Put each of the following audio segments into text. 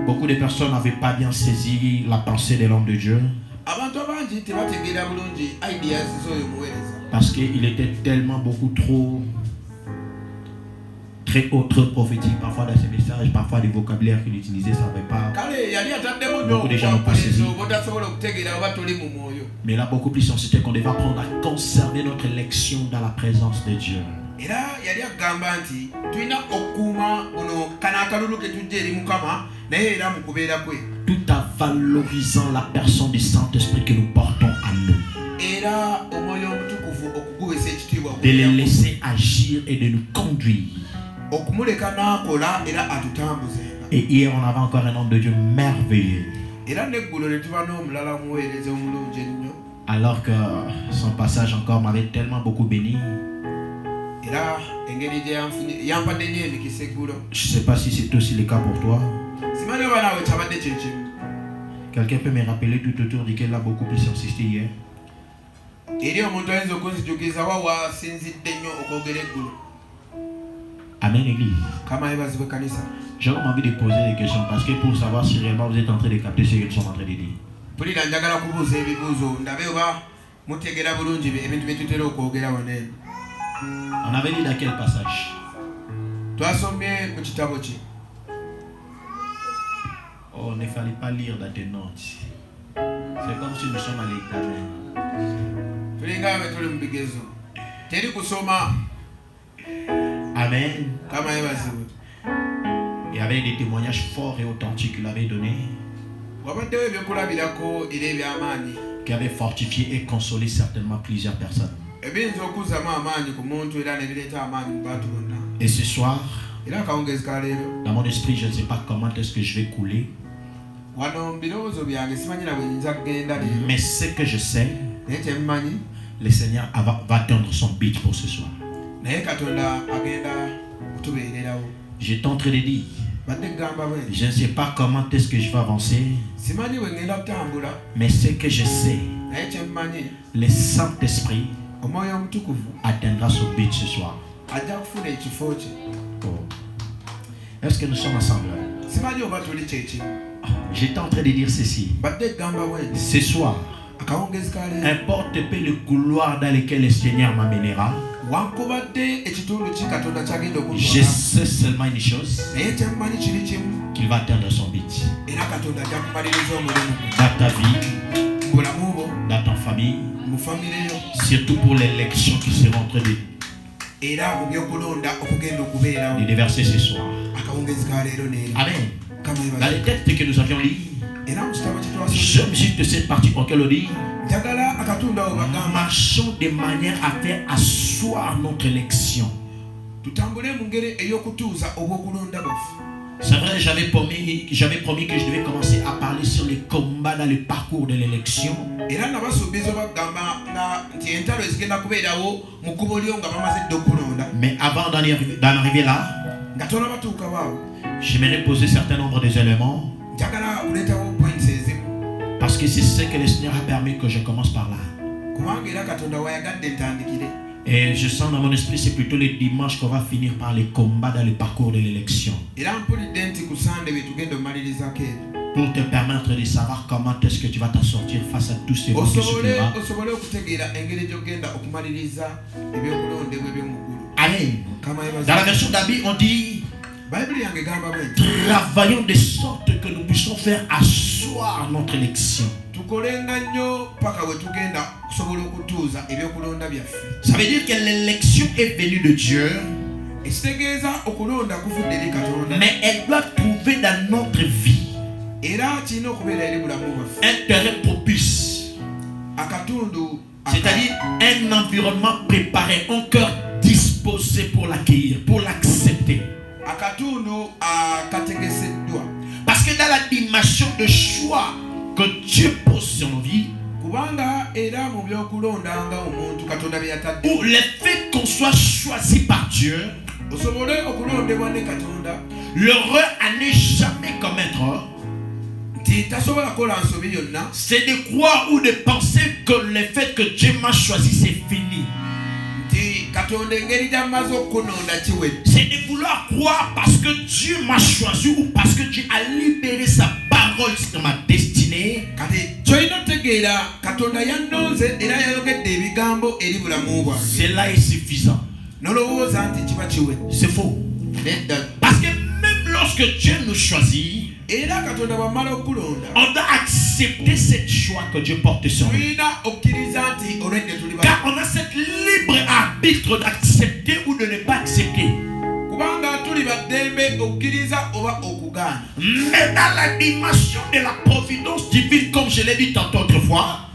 Beaucoup de personnes n'avaient pas bien saisi la pensée de l'homme de Dieu. Parce qu'il était tellement beaucoup trop très haut, trop prophétique, parfois dans ses messages, parfois des vocabulaires qu'il utilisait, ça n'avait pas. Beaucoup de gens n'ont pas saisi. Mais là, beaucoup plus c'était qu'on devait apprendre à conserver notre élection dans la présence de Dieu. Tout en valorisant la personne du Saint-Esprit que nous portons à nous. De les laisser agir et de nous conduire. Et hier, on avait encore un homme de Dieu merveilleux. Alors que son passage encore m'avait tellement beaucoup béni. Je ne sais pas si c'est aussi le cas pour toi. Quelqu'un peut me rappeler tout autour duquel a beaucoup plus insisté hier? Amen, Église. J'ai envie de poser des questions parce que pour savoir si réellement vous êtes en train de capter ce qu'ils sont en train de dire. On avait dit dans quel passage? Oh, il ne fallait pas lire dans tes notes. C'est comme si nous sommes à l'examen. Amen. Il y avait des témoignages forts et authentiques qu'il avait donnés, qui avaient fortifié et consolé certainement plusieurs personnes. Et ce soir, dans mon esprit, je ne sais pas comment est-ce que je vais couler. Mais ce que je sais, le Seigneur va atteindre son but pour ce soir. J'étais en train de dire, je ne sais pas comment est-ce que je vais avancer, mais ce que je sais, le Saint-Esprit atteindra son but ce soir. Oh. Est-ce que nous sommes ensemble? J'étais en train de dire ceci. Ce soir, importe peu le couloir dans lequel le Seigneur m'amènera, je sais seulement une chose, qu'il va atteindre son but. Dans ta vie, dans ta famille, surtout pour l'élection qui sera en train de déverser ce soir. Amen. Dans les textes que nous avions lus, je me suis de cette partie auquel on dit, marchons de manière à faire asseoir notre élection. C'est vrai, j'avais promis que je devais commencer à parler sur les combats dans le parcours de l'élection. Mais avant d'en arriver là, j'aimerais poser un certain nombre d'éléments. Parce que c'est ce que le Seigneur a permis que je commence par là. Et je sens dans mon esprit, c'est plutôt les dimanches qu'on va finir par les combats dans le parcours de l'élection. Pour te permettre de savoir comment est-ce que tu vas t'en sortir face à tous ces vents qui souffriront. Amen. Dans la version d'Abi, on dit, travaillons de sorte que nous puissions faire asseoir notre élection. Ça veut dire que l'élection est venue de Dieu, mais elle doit trouver dans notre vie un terrain propice, c'est-à-dire un environnement préparé, un cœur disposé pour l'accueillir, pour l'accepter. Parce que dans la dimension de choix que Dieu pose sur nos vies, ou le fait qu'on soit choisi par Dieu, l'erreur à ne jamais commettre, c'est de croire ou de penser que le fait que Dieu m'a choisi, c'est fini. C'est de vouloir croire parce que Dieu m'a choisi ou parce que Dieu a libéré sa parole sur ma destinée. Cela est suffisant. C'est faux. Parce que même lorsque Dieu nous choisit, on doit accepter cette choix que Dieu porte sur nous. Car on a cette libre arbitre d'accepter ou de ne pas accepter. Mais dans la dimension de la providence divine, comme je l'ai dit tantôt autrefois,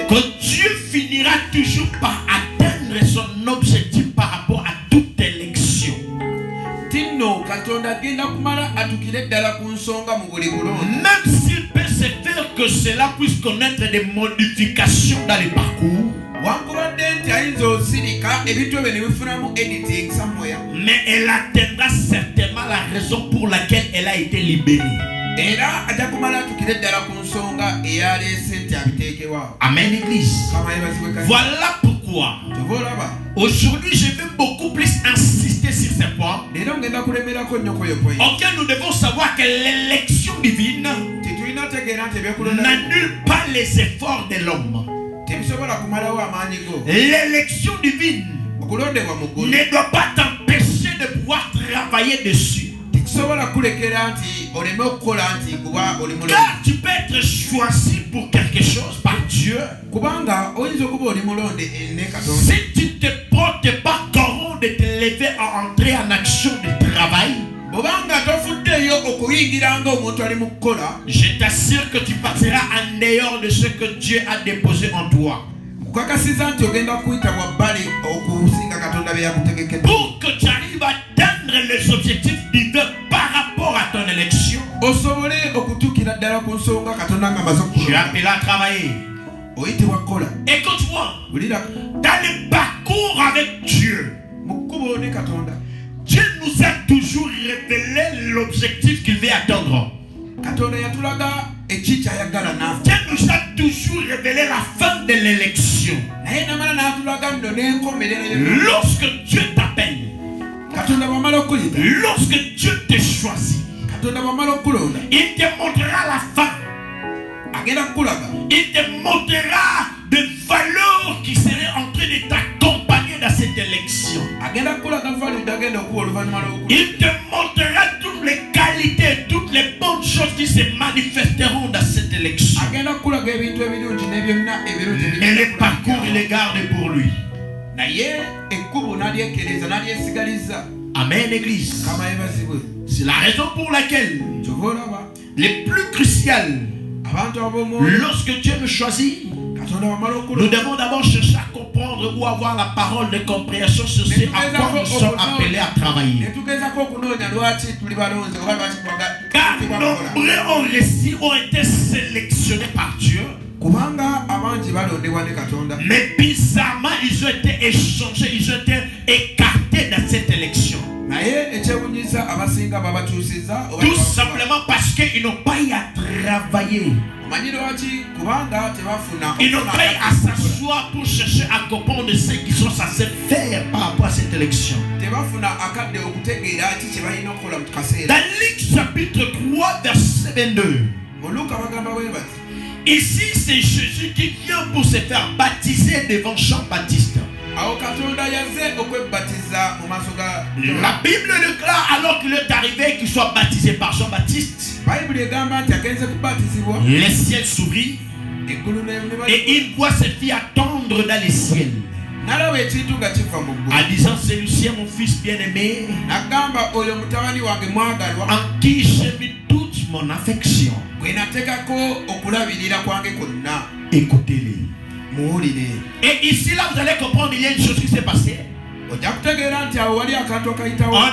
que Dieu finira toujours par atteindre son objectif par rapport à toute élection. Même s'il peut se faire que cela puisse connaître des modifications dans les parcours, mais elle atteindra certainement la raison pour laquelle elle a été libérée. Amen, Église. Voilà pourquoi aujourd'hui je vais beaucoup plus insister sur ce point. Ok, nous devons savoir que l'élection divine n'annule pas les efforts de l'homme. L'élection divine ne doit pas t'empêcher de pouvoir travailler dessus. Car tu peux être choisi pour quelque chose par Dieu. Si tu ne te portes pas comment de te lever à entrer en action de travail, je t'assure que tu partiras en dehors de ce que Dieu a déposé en toi. Pour que tu arrives à atteindre les objectifs divins par rapport à ton élection, tu es appelé à travailler. Écoute-moi, dans le parcours avec Dieu, Dieu nous a toujours révélé l'objectif qu'il veut atteindre. Dieu nous a toujours révélé la fin de l'élection. Lorsque Dieu t'appelle, lorsque Dieu te choisit, il te montrera la fin. Il te montrera des valeurs qui seraient en train de t'accompagner dans cette élection. Il te montrera toutes les qualités, toutes les bonnes choses qui se manifesteront dans cette élection. Et les parcours, il les garde pour lui. Amen, Église. C'est la raison pour laquelle les plus cruciales, lorsque Dieu nous choisit, nous devons d'abord chercher à comprendre ou avoir la parole de compréhension sur ce à quoi nous sommes appelés à travailler. Car nombreux ont réussi, ont été sélectionnés par Dieu. Mais bizarrement, ils ont été échangés, ils ont été écartés dans cette élection. Tout simplement parce qu'ils n'ont pas eu à travailler. Ils n'ont pas eu à s'asseoir pour chercher à comprendre ce qu'ils sont censés faire par rapport à cette élection. Dans Luc chapitre 3 verset 22. Ici c'est Jésus qui vient pour se faire baptiser devant Jean-Baptiste. La Bible déclare alors qu'il est arrivé qu'il soit baptisé par Jean-Baptiste, les ciels s'ouvrirent et il voit ses filles attendre dans les ciels, en disant: celui-ci est mon fils bien-aimé, en qui j'ai mis toute mon affection. Écoutez-les. Et ici là vous allez comprendre, il y a une chose qui s'est passée. On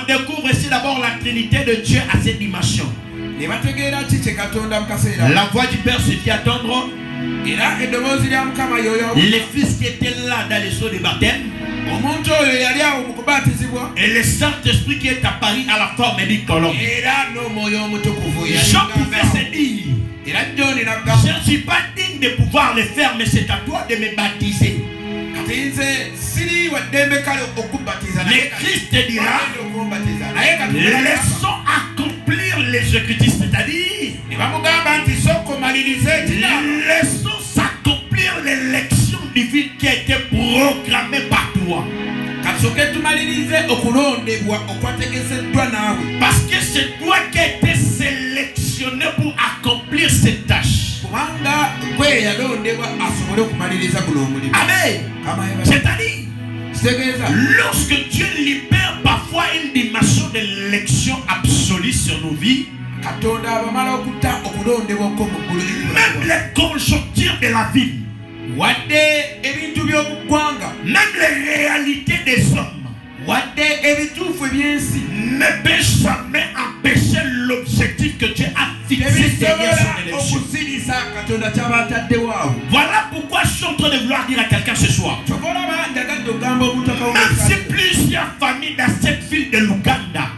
découvre ici d'abord la Trinité de Dieu à cette dimension. La voix du Père se fit attendre. Les fils qui étaient là dans les seaux de baptême. Et le Saint-Esprit qui est apparu à la forme d'une colombe. Jean pouvait se dire: je ne suis pas digne de pouvoir le faire, mais c'est à toi de me baptiser. Mais Christ te dira, laissons accomplir les Écritures, c'est-à-dire, laissons s'accomplir l'élection divine qui a été proclamée par toi. Parce que c'est toi qui as été sélectionné pour accomplir cette tâche. Amen. C'est-à-dire, lorsque Dieu libère parfois une dimension de l'élection absolue sur nos vies, même les conjonctures de la vie, même les réalités des hommes, ne peut jamais empêcher l'objectif que Dieu a fixé derrière son élection. Voilà pourquoi je suis en train de vouloir dire à quelqu'un ce soir, même si plusieurs familles dans cette ville de l'Ouganda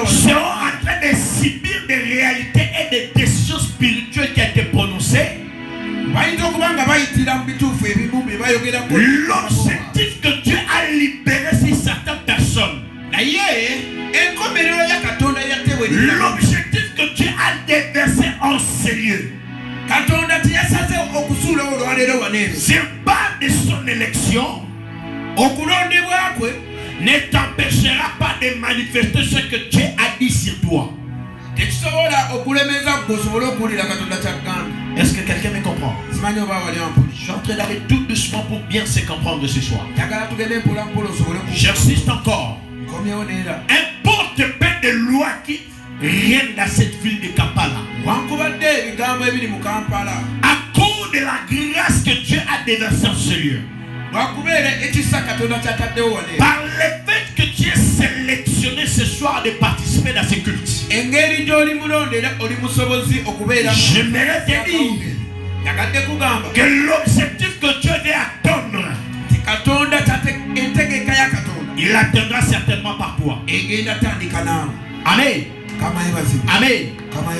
seront en train de subir des réalités et des décisions spirituelles qui ont été prononcées, l'objectif que Dieu a libéré sur certaines personnes, l'objectif que Dieu a déversé en ces lieux, c'est pas de son élection, ne t'empêchera pas de manifester ce que Dieu a dit sur toi. Est-ce que quelqu'un me comprend? Je suis en train d'aller tout doucement pour bien se comprendre ce soir. J'insiste encore. Importe peu de lois qui règnent dans cette ville de Kampala, à cause de la grâce que Dieu a déversée en ce lieu, par le fait que tu es sélectionné ce soir de participer dans ce culte, j'aimerais te dire que l'objectif que Dieu veut atteindre, il atteindra certainement par toi. Amen. Amen.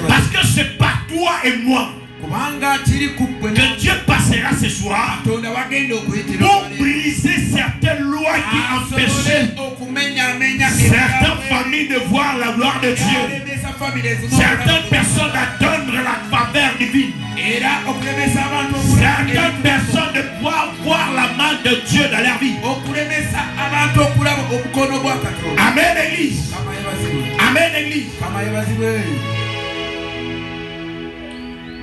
Parce que c'est par toi et moi que Dieu passera ce soir pour briser certaines lois qui empêchaient certaines familles de voir la gloire de Dieu, certaines personnes d'atteindre la faveur divine, certaines personnes de pouvoir voir la main de Dieu dans leur vie. Amen, Église. Amen, Église.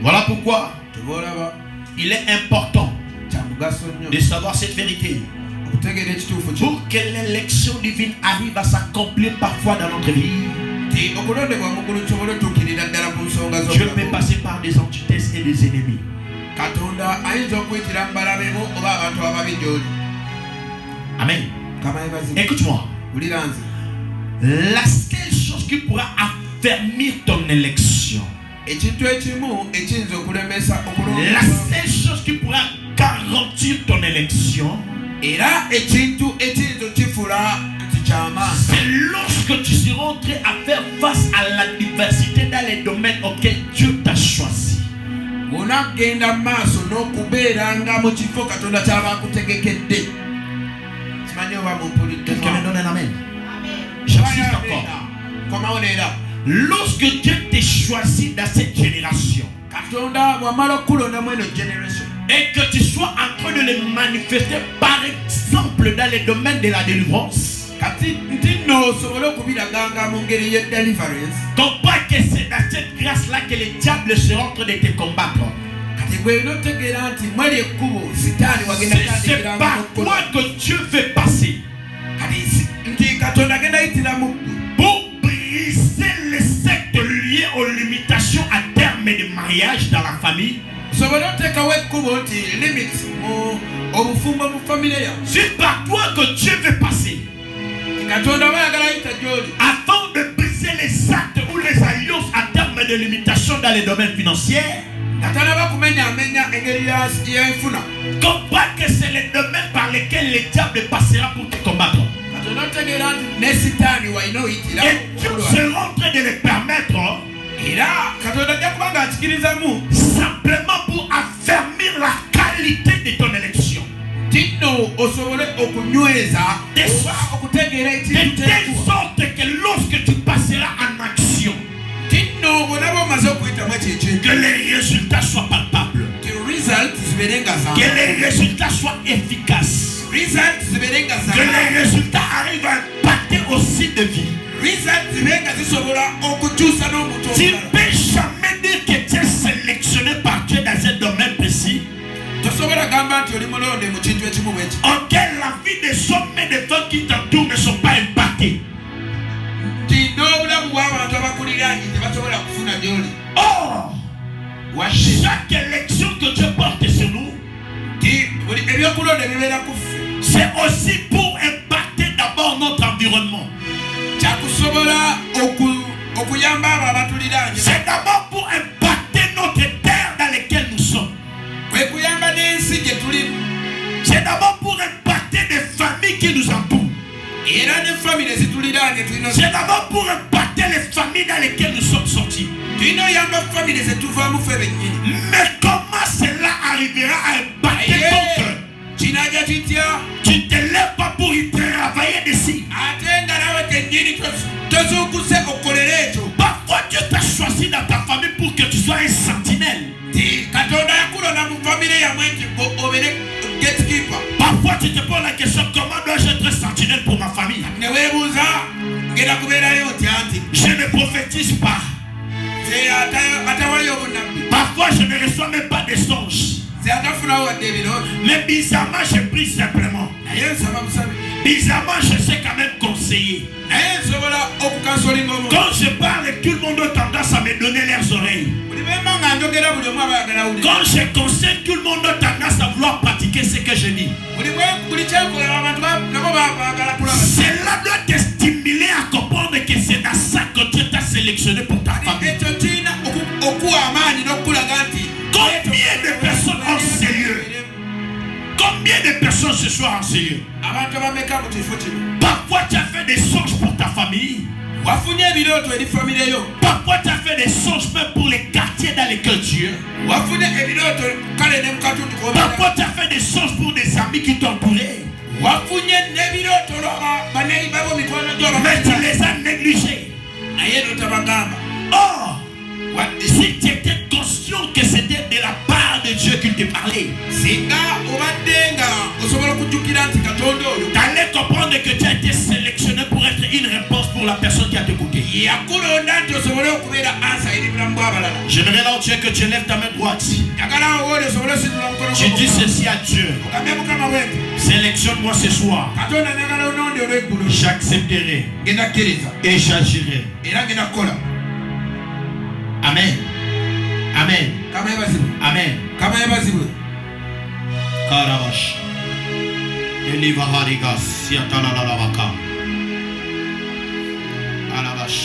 Voilà pourquoi il est important de savoir cette vérité pour que l'élection divine arrive à s'accomplir parfois dans notre vie. Dieu peut passer par des antithèses et des ennemis. Amen. Écoute-moi. La seule chose qui pourra affermir ton élection, la seule chose qui pourra garantir ton élection, c'est lorsque tu seras en train à faire face à l'adversité dans les domaines auxquels Dieu t'a choisi. Quelqu'un me donne un amen. J'insiste encore. Lorsque Dieu t'a choisi dans cette génération et que tu sois en train de le manifester, par exemple dans les domaines de la délivrance, comprends que c'est dans cette grâce-là que les diables seront en train de te combattre. C'est par quoi que Dieu fait passer pour briser les sectes liées aux limitations à terme de mariage dans la famille. C'est par toi que Dieu veut passer afin de briser les actes ou les alliances à terme de limitation dans les domaines financiers. Comprends que c'est le domaine par lequel le diable passera pour te combattre. Et Dieu sera en train de le permettre simplement pour affermir la qualité de ton élection. De telle sorte que lorsque tu passeras en action, que les résultats soient palpables, que les résultats soient efficaces, que les résultats arrivent à impacter aussi de vie. Tu ne peux jamais dire que tu es sélectionné par Dieu dans un domaine précis auquel la vie des hommes et des femmes qui t'entourent ne sont pas impactés. Or, chaque élection que Dieu porte sur nous, c'est aussi pour impacter d'abord notre environnement. C'est d'abord pour impacter notre terre dans laquelle nous sommes. C'est d'abord pour impacter des familles qui nous entourent. C'est d'abord pour impacter les familles dans lesquelles nous sommes sortis. Mais comment cela arrivera à impacter ton cœur? Tu ne te lèves pas pour y travailler dessus. Parfois Dieu t'a choisi dans ta famille pour que tu sois un sentinelle. Parfois tu te poses la question, comment dois-je être sentinelle pour ma famille? Je ne prophétise pas. Parfois je ne reçois même pas des songes. Mais bizarrement je prie simplement. Bizarrement je sais quand même conseiller. Quand je parle, tout le monde a tendance à me donner leurs oreilles. Quand je conseille, tout le monde a tendance à vouloir pratiquer ce que je dis. Cela doit te stimuler à comprendre que c'est dans ça que Dieu t'a sélectionné pour ta famille. Combien de personnes en sérieux? Combien de personnes ce soir en sérieux? Parfois tu as fait des songes pour ta famille. Parfois tu as fait des songes même pour les quartiers dans lesquels tu es. Parfois tu as fait des songes pour des amis qui t'entouraient. Mais tu les as négligés. Oh, si tu étais conscient que c'était de la part de Dieu qu'il te parlait, t'allais comprendre que tu as été sélectionné pour être une réponse pour la personne qui a t'écouté. J'aimerais là, Dieu, que tu lèves ta main droite. Tu dis ceci à Dieu: sélectionne-moi ce soir. J'accepterai et j'agirai. Amen. Amen. Amen. Karabash. Eliva harigas siatala la vaka. Alabash.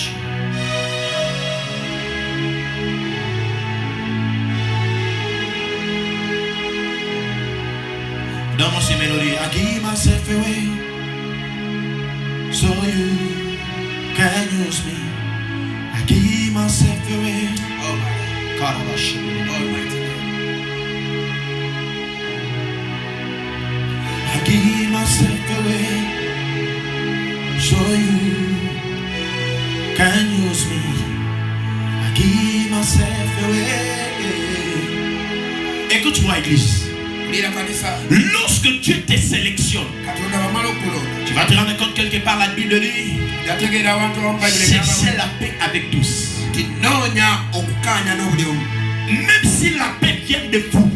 Dans mon mélodie, I give myself away so you can use me. I give myself away. Oh my Karabash. Almighty God. I give myself away so you can use me. I give myself away. Écoute-moi, Église. Lorsque Dieu te sélectionne, tu vas te rendre compte quelque part, la Bible dit: cherchez la paix avec tous. Même si la paix vient de vous,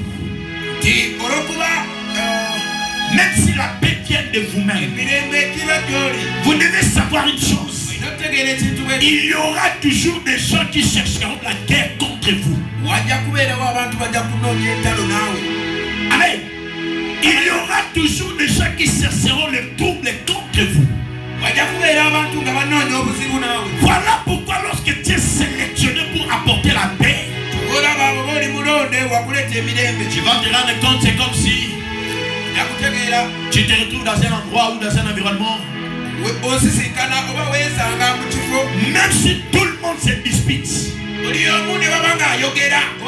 même si la paix vient de vous-même, vous devez savoir une chose: il y aura toujours des gens qui chercheront la guerre contre vous. Amen. Il y aura toujours des gens qui chercheront le trouble contre vous. Voilà pourquoi lorsque tu es sélectionné pour apporter la paix, tu vas te rendre compte, c'est comme si tu te retrouves dans un endroit ou dans un environnement, même si tout le monde se dispute,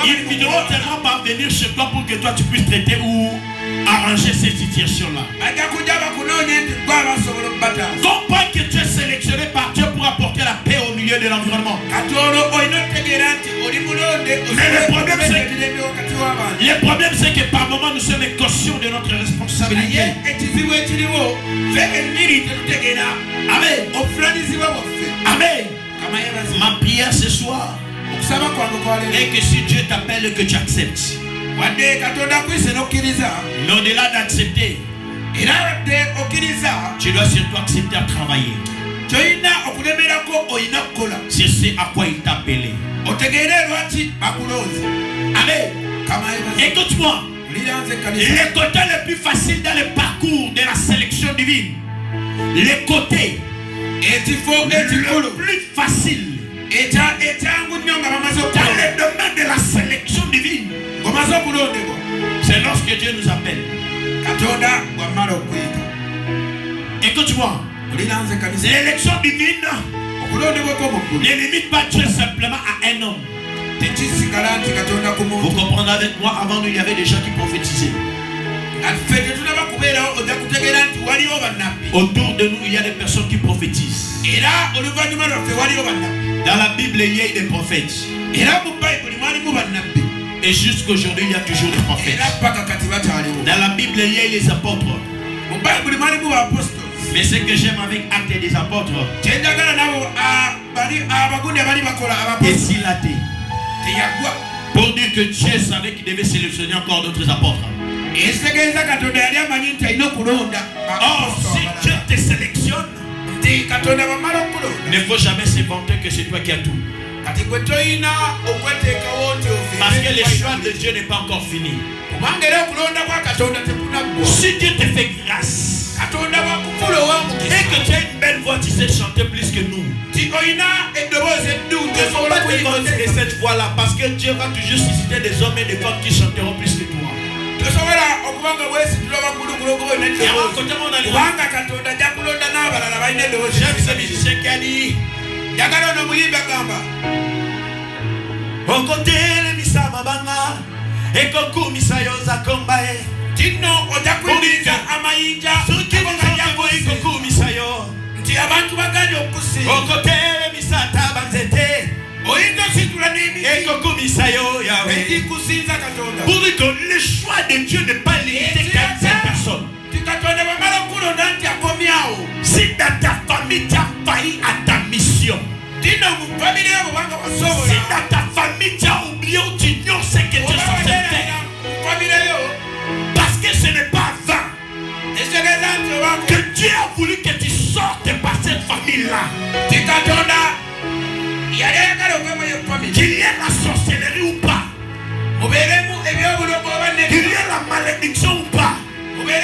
Ils finiront tellement par venir chez toi pour que toi tu puisses traiter ou arranger cette situation-là. Comprends que tu es sélectionné par Dieu pour apporter la paix au milieu de l'environnement. Mais le problème c'est que par moment nous sommes conscients de notre responsabilité. Amen. Amen. Ma prière ce soir est que si Dieu t'appelle, que tu acceptes. Mais au-delà d'accepter, tu dois surtout accepter à travailler. C'est ce à quoi il t'a appelé. Amen. Écoute-moi. Les côtés les plus faciles dans le parcours de la sélection divine, les côtés le plus facile dans le domaine de la sélection divine, c'est lorsque Dieu nous appelle. Écoute-moi. L'élection divine ne limite pas Dieu simplement à un homme. Vous comprendrez avec moi, avant nous il y avait des gens qui prophétisaient. Autour de nous il y a des personnes qui prophétisent. Dans la Bible il y a des prophètes. Et jusqu'aujourd'hui il y a toujours des prophètes. Dans la Bible il y a les apôtres. Mais ce que j'aime avec Actes des apôtres, et Silaté, pour dire que Dieu savait qu'il devait sélectionner encore d'autres apôtres. Or, si Dieu te sélectionne, ne faut jamais se vanter que c'est toi qui as tout. Parce que le choix de Dieu n'est pas encore fini. Si Dieu te fait grâce et que tu as une belle voix, tu sais chanter plus que nous, il ne faut pas te considérer cette voix-là, parce que Dieu va toujours susciter des hommes et des femmes qui chanteront plus que toi. J'aime ce musicien qui a dit on côté les misa mabanga et koku misa yoza kombae tino ojakwinja amayinja suki mukanyako koku misa yo nti abantu baganje okusi on côté les misa tabanzete oyindo situla nini et koku misa yo yawe ikusinza katonda pour que le choix de Dieu n'est pas limité qu'à cette personne. Si dans ta famille tu as failli à ta mission, si dans ta famille tu as oublié ou tu ignores ce que tu es censé faire, parce que ce n'est pas vain que Dieu a voulu que tu sortes par cette famille-là, qu'il y ait la sorcellerie ou pas, qu'il y ait la malédiction ou pas, mais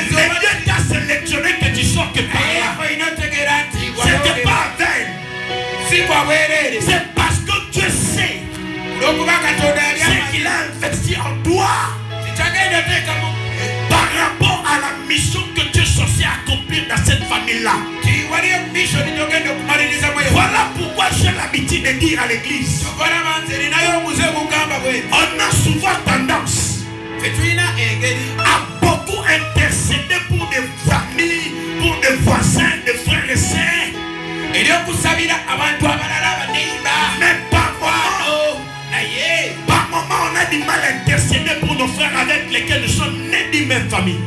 Dieu t'a sélectionné que tu sortes par là. C'était pas vain. C'est parce que Dieu sait ce qu'il a investi en toi par rapport à la mission que tu es censé accomplir dans cette famille-là. Voilà pourquoi j'ai l'habitude de dire à l'église, on a souvent tendance à beaucoup intercéder pour des familles, pour des voisins, des frères et sœurs. Mais par moment, on a du mal à intercéder pour nos frères avec lesquels nous sommes nés d'une même famille.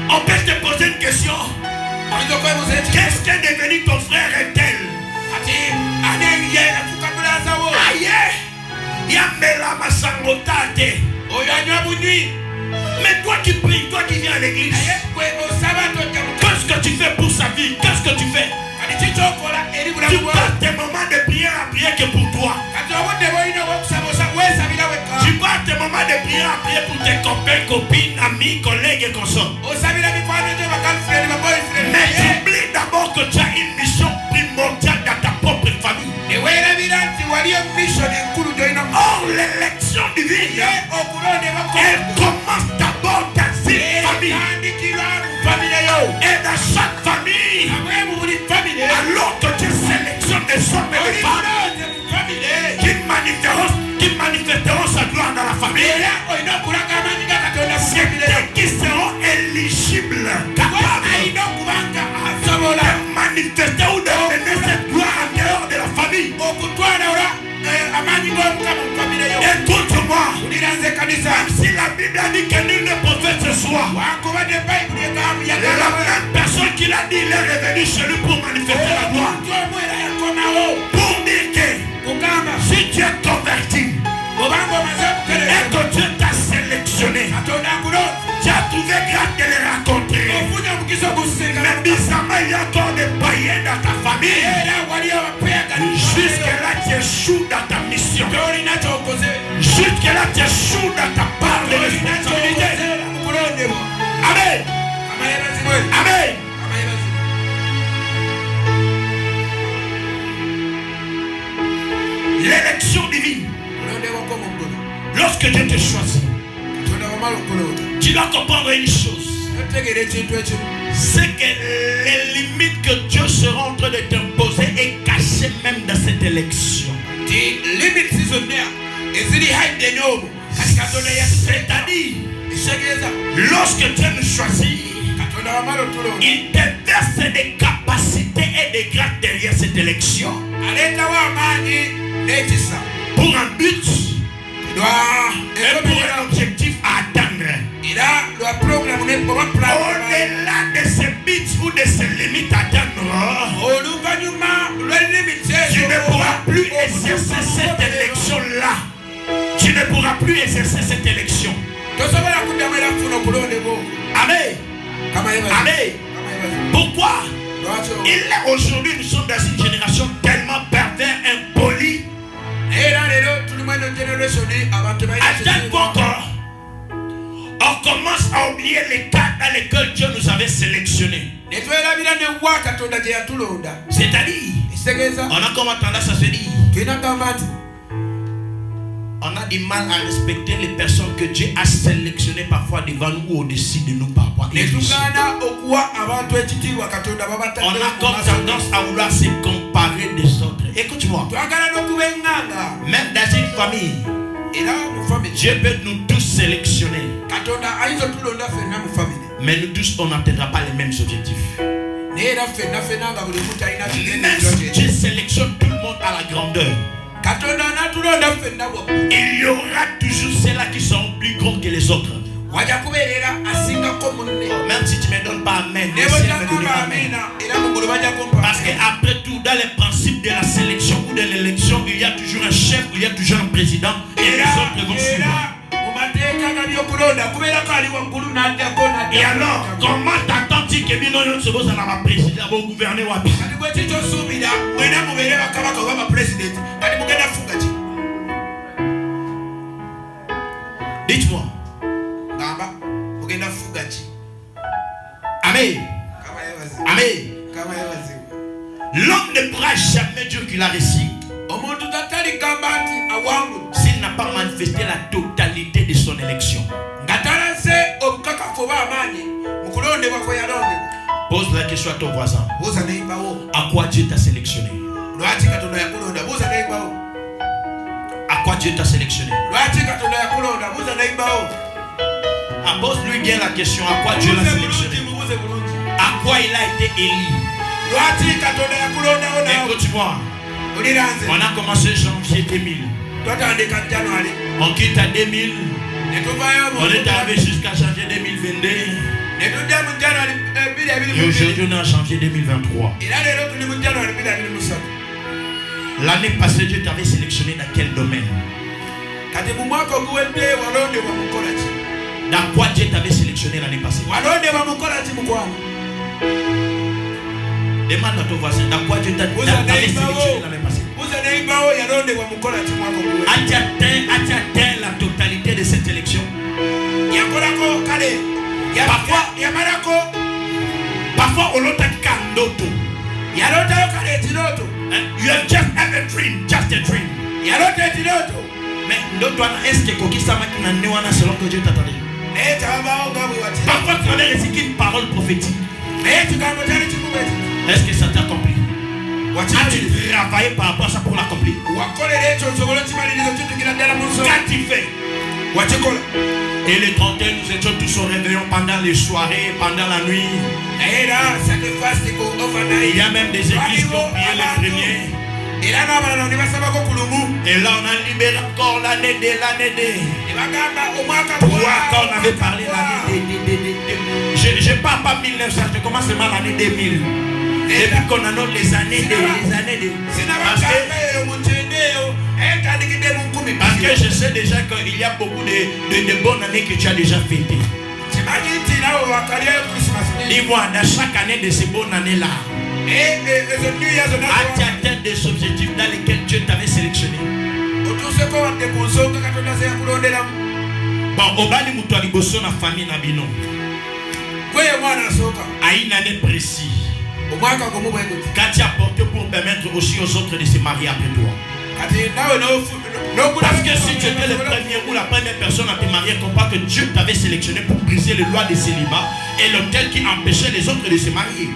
On peut te poser une question. Qu'est-ce qu'est devenu ton frère et tel? Mais toi qui pries, toi qui viens à l'église, qu'est-ce que tu fais pour sa vie? Qu'est-ce que tu fais? Tu passes tes moments de prière à prier que pour toi. Tu passes tes moments de prière à prier pour tes copains, copines, amis, collègues et consorts. Mais tu oublies d'abord que tu as une mission primordiale dans ta propre famille. Or, l'élection divine, elle commence d'abord dans une famille. Et dans chaque famille, alors que Dieu sait famille. C'est eux qui seront éligibles, capables de manifester ou de donner cette gloire en dehors de la famille. Écoute-moi, même si la Bible a dit que nul ne prophète ce soir, la même personne qui l'a dit, il est revenu chez lui pour manifester la gloire. Pour dire que si tu es converti et que Dieu t'a sélectionné, tu as trouvé grâce de les raconter. Mais bizarrement, il y a encore des païens dans ta famille. Jusque-là, tu échoues dans ta mission. Jusque-là, tu échoues dans ta part de responsabilité. Amen. Amen. L'élection divine. Lorsque Dieu te choisit, tu dois comprendre une chose. C'est que les limites que Dieu sera en train de t'imposer est cachée même dans cette élection. C'est-à-dire, lorsque Dieu nous choisit, il te verse des capacités et des grades derrière cette élection. Pour un but et pour un objectif à atteindre. Au-delà de ces buts ou de ces limites à atteindre, tu ne pourras plus exercer cette élection-là. Tu ne pourras plus exercer cette élection. Amen. Amen. Pourquoi? Aujourd'hui, nous sommes dans une génération tellement pervers, impolie. À tel point on commence à oublier les cas dans lesquels Dieu nous avait sélectionnés. C'est-à-dire, on a comme tendance à se dire, on a du mal à respecter les personnes que Dieu a sélectionnées parfois devant nous ou au-dessus de nous par rapport à Église. On a comme tendance à vouloir se comparer des autres. Écoute-moi. Même dans une famille, Dieu peut nous tous sélectionner. Mais nous tous, on n'atteindra pas les mêmes objectifs. Même si Dieu sélectionne tout le monde à la grandeur, il y aura toujours ceux-là qui sont plus grands que les autres. Même si tu ne me donnes pas amen, parce qu'après tout, dans les principes de la sélection ou de l'élection, il y a toujours un chef, il y a toujours un président et les autres vont suivre. Et alors, comment t'attends-tu que Binoyon se pose à la présidente pour gouverner Wabi? Dites-moi. Amen. Amen. L'homme ne pourra jamais dire qu'il a réussi s'il n'a pas manifesté la totalité de son élection. Pose la question à ton voisin. À quoi Dieu t'a sélectionné? À quoi Dieu t'a sélectionné? Pose-lui bien la question. À quoi Dieu l'a sélectionné? À quoi il a été élu? Écoute-moi. On a commencé janvier 2000. On quitte à 2000. On est arrivé jusqu'à janvier 2022. Et aujourd'hui on est en janvier 2023. L'année passée, Dieu t'avait sélectionné dans quel domaine? Dans quoi Dieu t'avait sélectionné l'année passée? Demande à ton voisin, dans quoi Dieu t'avait sélectionné l'année passée? As-tu atteint la totalité de cette élection? Parfois on l'a dit kandoto. You have just have a dream, just a dream. Mais est-ce que kokisama qui n'a néwana selon que Dieu t'attendait? Parfois tu avais récité une parole prophétique. Est-ce que ça t'a accompli? As-tu travaillé par rapport à ça pour l'accomplir? Qu'as-tu fait? Et le 31, nous étions tous au réveillon pendant les soirées, pendant la nuit. Il y a même des églises qui ont prié les premiers. Et là, on a libéré encore l'année de l'année. Pourquoi quand on avait parlé l'année je ne parle pas 1900, je commence seulement l'année 2000. Et puis qu'on annonce les années de. Parce que je sais déjà qu'il y a beaucoup de bonnes années que tu as déjà fêtées. Dis-moi, dans chaque année de ces bonnes années-là, as-tu atteint des objectifs dans lesquels Dieu t'avait sélectionné? Bon, au bas de Moutoua Liboso, la famille Nabino, à une année précise, qu'as-tu apporté pour permettre aussi aux autres de se marier après toi? Parce que si tu étais le premier ou la première personne à te marier, comprends que Dieu t'avait sélectionné pour briser les lois de célibat et l'autel qui empêchait les autres de se marier.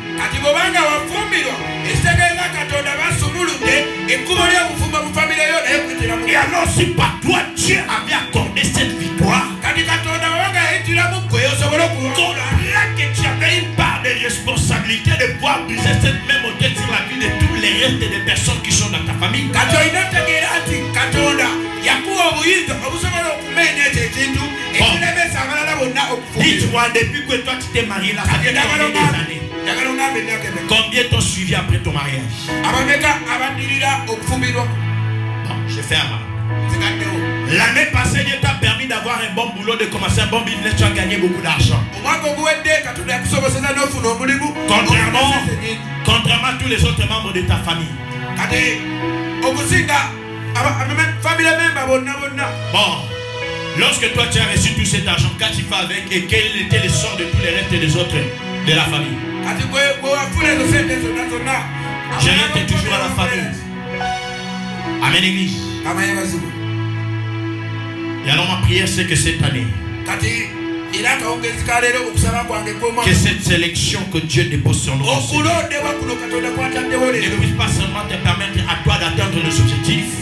Et alors si par toi Dieu avait accordé cette victoire, que tu avais une part de responsabilité de pouvoir briser cette même autel sur la vie de tous les restes des personnes qui sont dans ta famille. Dis-moi, depuis que toi tu t'es marié là, ça fait des années. Combien t'ont suivi après ton mariage? Bon, je ferme. L'année passée, Dieu t'a permis d'avoir un bon boulot, de commencer un bon business, tu as gagné beaucoup d'argent. Contrairement à tous les autres membres de ta famille. Bon, lorsque toi tu as reçu tout cet argent, qu'as-tu fait avec et quel était le sort de tous les restes des autres de la famille? Je reste toujours à la famille. Amen, Église. Et alors ma prière c'est que cette année, que cette sélection que Dieu dépose sur nous ne puisse pas seulement te permettre à toi d'atteindre nos objectifs,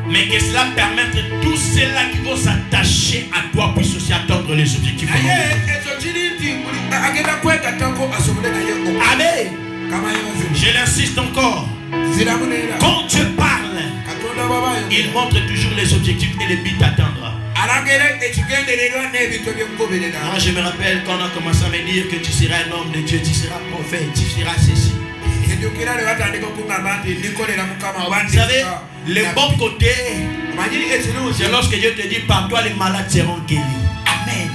mais que cela permette tous ceux-là qui vont s'attacher à toi puissent aussi atteindre les objectifs. Amen. Je l'insiste encore. Quand Dieu parle, il montre toujours les objectifs et les buts à atteindre. Moi je me rappelle quand on a commencé à me dire que tu seras un homme de Dieu, tu seras prophète, tu seras ceci. Vous savez, le bon côté, c'est lorsque Dieu te dit par toi les malades seront guéris. Amen.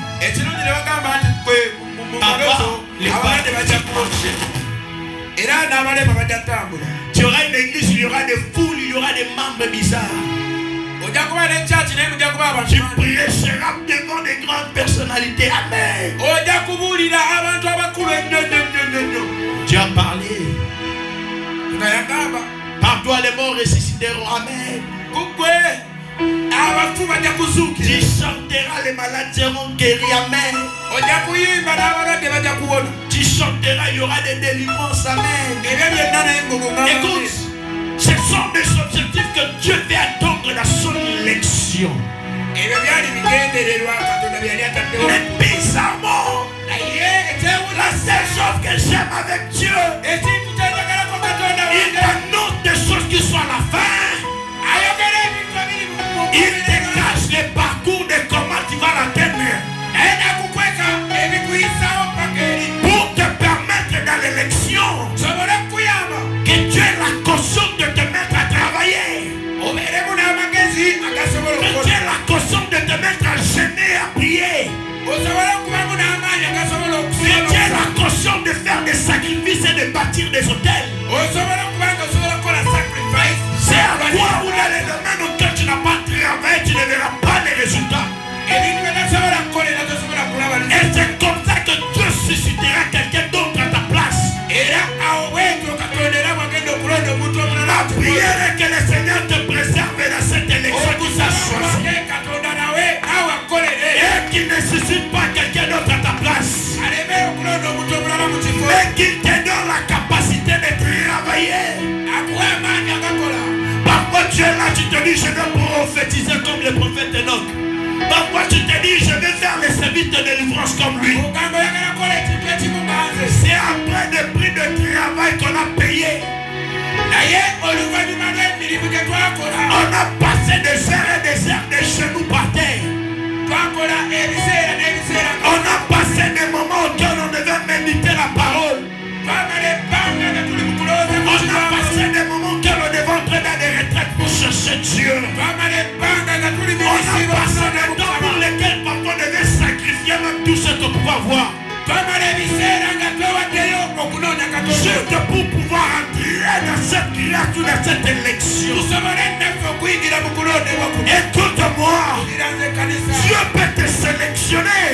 Par toi les malades seront guéris. Tu auras une église, il y aura des foules, il y aura des membres bizarres. Tu prêcheras devant des grandes personnalités. Amen. Tu as parlé. Par toi les morts ressusciteront. Amen. Tu chanteras, les malades seront guéris. Amen. Tu chanteras, il y aura des délivrances. Amen. Écoute, ce sont des objectifs que Dieu veut attendre dans son élection. Mais bizarrement, la seule chose que j'aime avec Dieu, il annonce des choses qui sont à la fin. Il te cache le parcours de comment tu vas l'atteindre. Pour te permettre dans l'élection que Dieu ait la caution de te mettre à travailler. Que Dieu ait la caution de te mettre à jeûner, à prier. Que Dieu ait la caution de faire des sacrifices et de bâtir des hôtels. C'est à toi ou dans les domaines auxquels tu n'as pas travaillé, tu ne verras pas les résultats. Et c'est comme ça que Dieu suscitera quelqu'un d'autre à ta place. La prière est que le Seigneur te préserve dans cette élection qui s'est choisie. Et qu'il ne suscite pas quelqu'un d'autre à ta place. Mais qu'il te donne la capacité de travailler. Parfois tu es là, tu te dis je veux tu te dis, je vais faire les services de délivrance comme lui. C'est après des prix de travail qu'on a payé. On a passé des heures et des heures de genoux par terre. On a passé des moments auxquels on devait méditer la parole. On a passé des moments auxquels on devait entrer dans des retraites pour chercher Dieu. On a passé des temps pour lesquels parfois on devait sacrifier même tout ce qu'on pouvait avoir. Juste pour pouvoir entrer dans cette grâce ou dans cette élection. Écoute-moi, Dieu peut te sélectionner,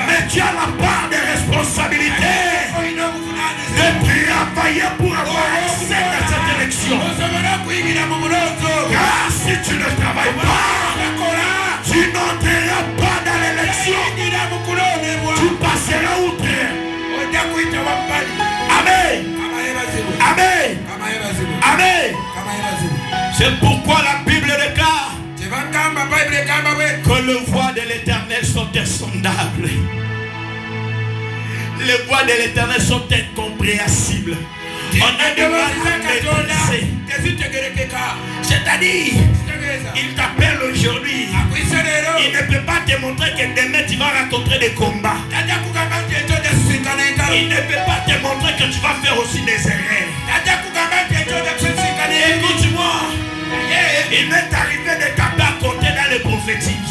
mais tu as la part de responsabilité de travailler pour avoir accès à cette élection. Car si tu ne travailles pas, tu n'entreras pas dans l'élection. Tu passeras outre. Amen. Amen. Amen. C'est pourquoi la Bible déclare que les voies de l'Éternel sont insondables. Les voies de l'Éternel sont incompréhensibles. On a du mal à maîtriser. C'est-à-dire, il t'appelle aujourd'hui. Il ne peut pas te montrer que demain tu vas rencontrer des combats. Il ne peut pas te montrer que tu vas faire aussi des erreurs. Écoute-moi, il m'est arrivé de taper à côté dans le prophétique.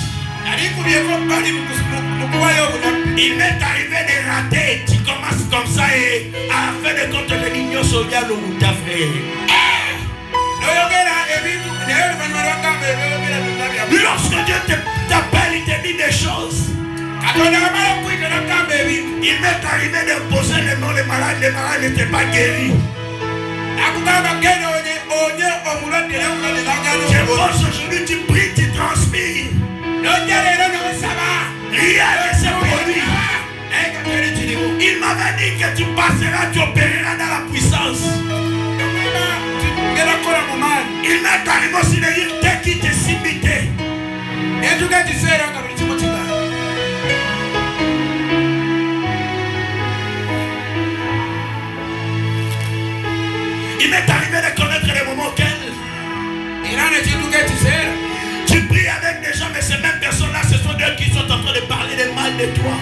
Il m'est arrivé de rater. Tu commences comme ça et à la fin de compte de l'union sociale ou ta frère. Lorsque Dieu t'appelle, il te dit des choses. Il m'est arrivé de poser le nom des malades. Les malades n'étaient pas guéris. Je pense aujourd'hui, tu pries, tu transpires. Rien ne s'est produit. Il m'avait dit que tu passeras, tu opéreras dans la puissance. Il m'est arrivé aussi de dire dès qu'il te s'imite. Il m'est arrivé de connaître les moments auxquels tu pries avec des gens, mais ces mêmes personnes-là, ce sont eux qui sont en train de parler de mal de toi.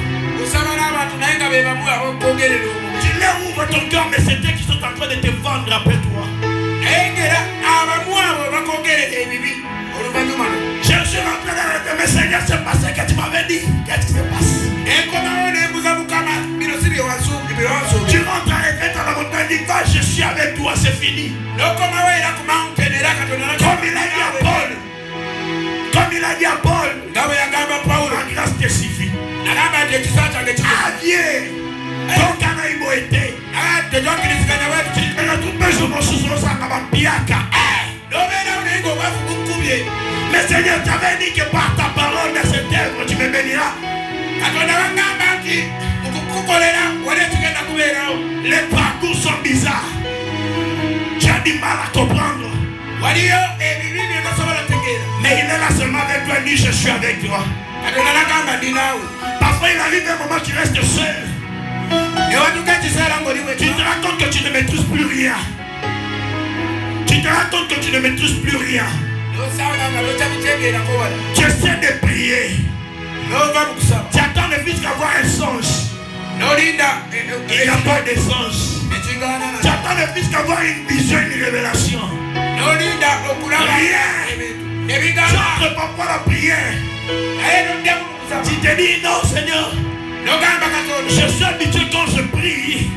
Tu leur ouvres ton cœur, mais c'est eux qui sont en train de te vendre après toi. Je suis rentré dans le mais Seigneur, c'est pas ce que tu m'avais dit. Qu'est-ce qui se passe? Tu rentres à retraite dans la montagne, dis va, je suis avec toi, c'est fini. Comme il a dit à Paul. Comme il a dit à Paul. La grâce te suffit. Viens. Ton canaïmo était. Mais Seigneur, tu avais dit que par ta parole de cette œuvre, tu me béniras. Les parcours sont bizarres. Tu as du mal à comprendre. Mais il est là seulement avec toi, lui, je suis avec toi. Parfois il arrive un moment où tu restes seul. Tu te rends compte que tu ne maîtrises plus rien. Tu te rends compte que tu ne maîtrises plus rien. Tu essaies de prier. Tu attends ne plus qu'avoir un songe. Il n'y a pas de songe. Tu attends ne plus qu'avoir une vision, une révélation. Rien. Tu entres parfois la prière. Tu te dis non Seigneur. Je suis habitué quand je prie.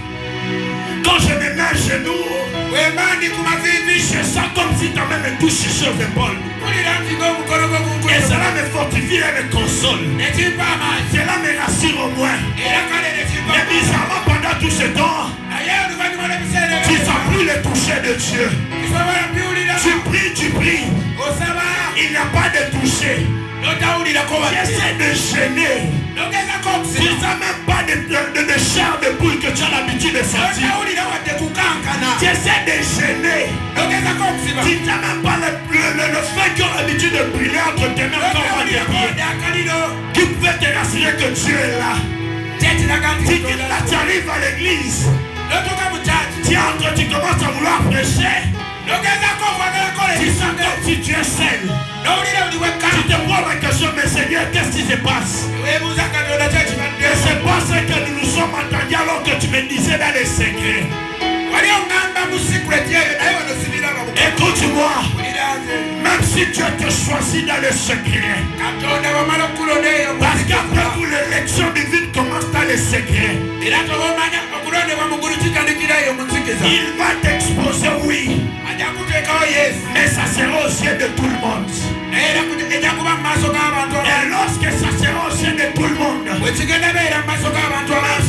Quand je me mets à genoux, je sens comme si ta main me touche sur les épaules. Et cela me fortifie et me console. Cela me rassure au moins. Mais bizarrement pendant tout ce temps, tu ne sens plus le toucher de Dieu. Tu pries. Il n'y a pas de toucher. J'essaie de gêner. Tu n'as même pas de chair de poule que tu as l'habitude de sentir. Tu essaies de gêner. Tu n'as même pas le fait qu'on a l'habitude de brûler entre tes mains quand on va dire. qui pouvait te rassurer que Dieu est là. Si tu arrives à l'église, tu entres, tu commences à vouloir prêcher. Tu sens comme si tu es seul. Tu te poses la question, mais Seigneur, qu'est-ce qui se passe? Et c'est pas ce que nous nous sommes entendus alors que tu me disais dans les secrets. Écoute-moi, même si Dieu te choisit dans le secret, parce qu'après tout l'élection divine commence dans les secrets, il va t'exposer, oui, mais ça sera aux yeux de tout le monde. Et lorsque ça sera aux yeux de tout le monde, même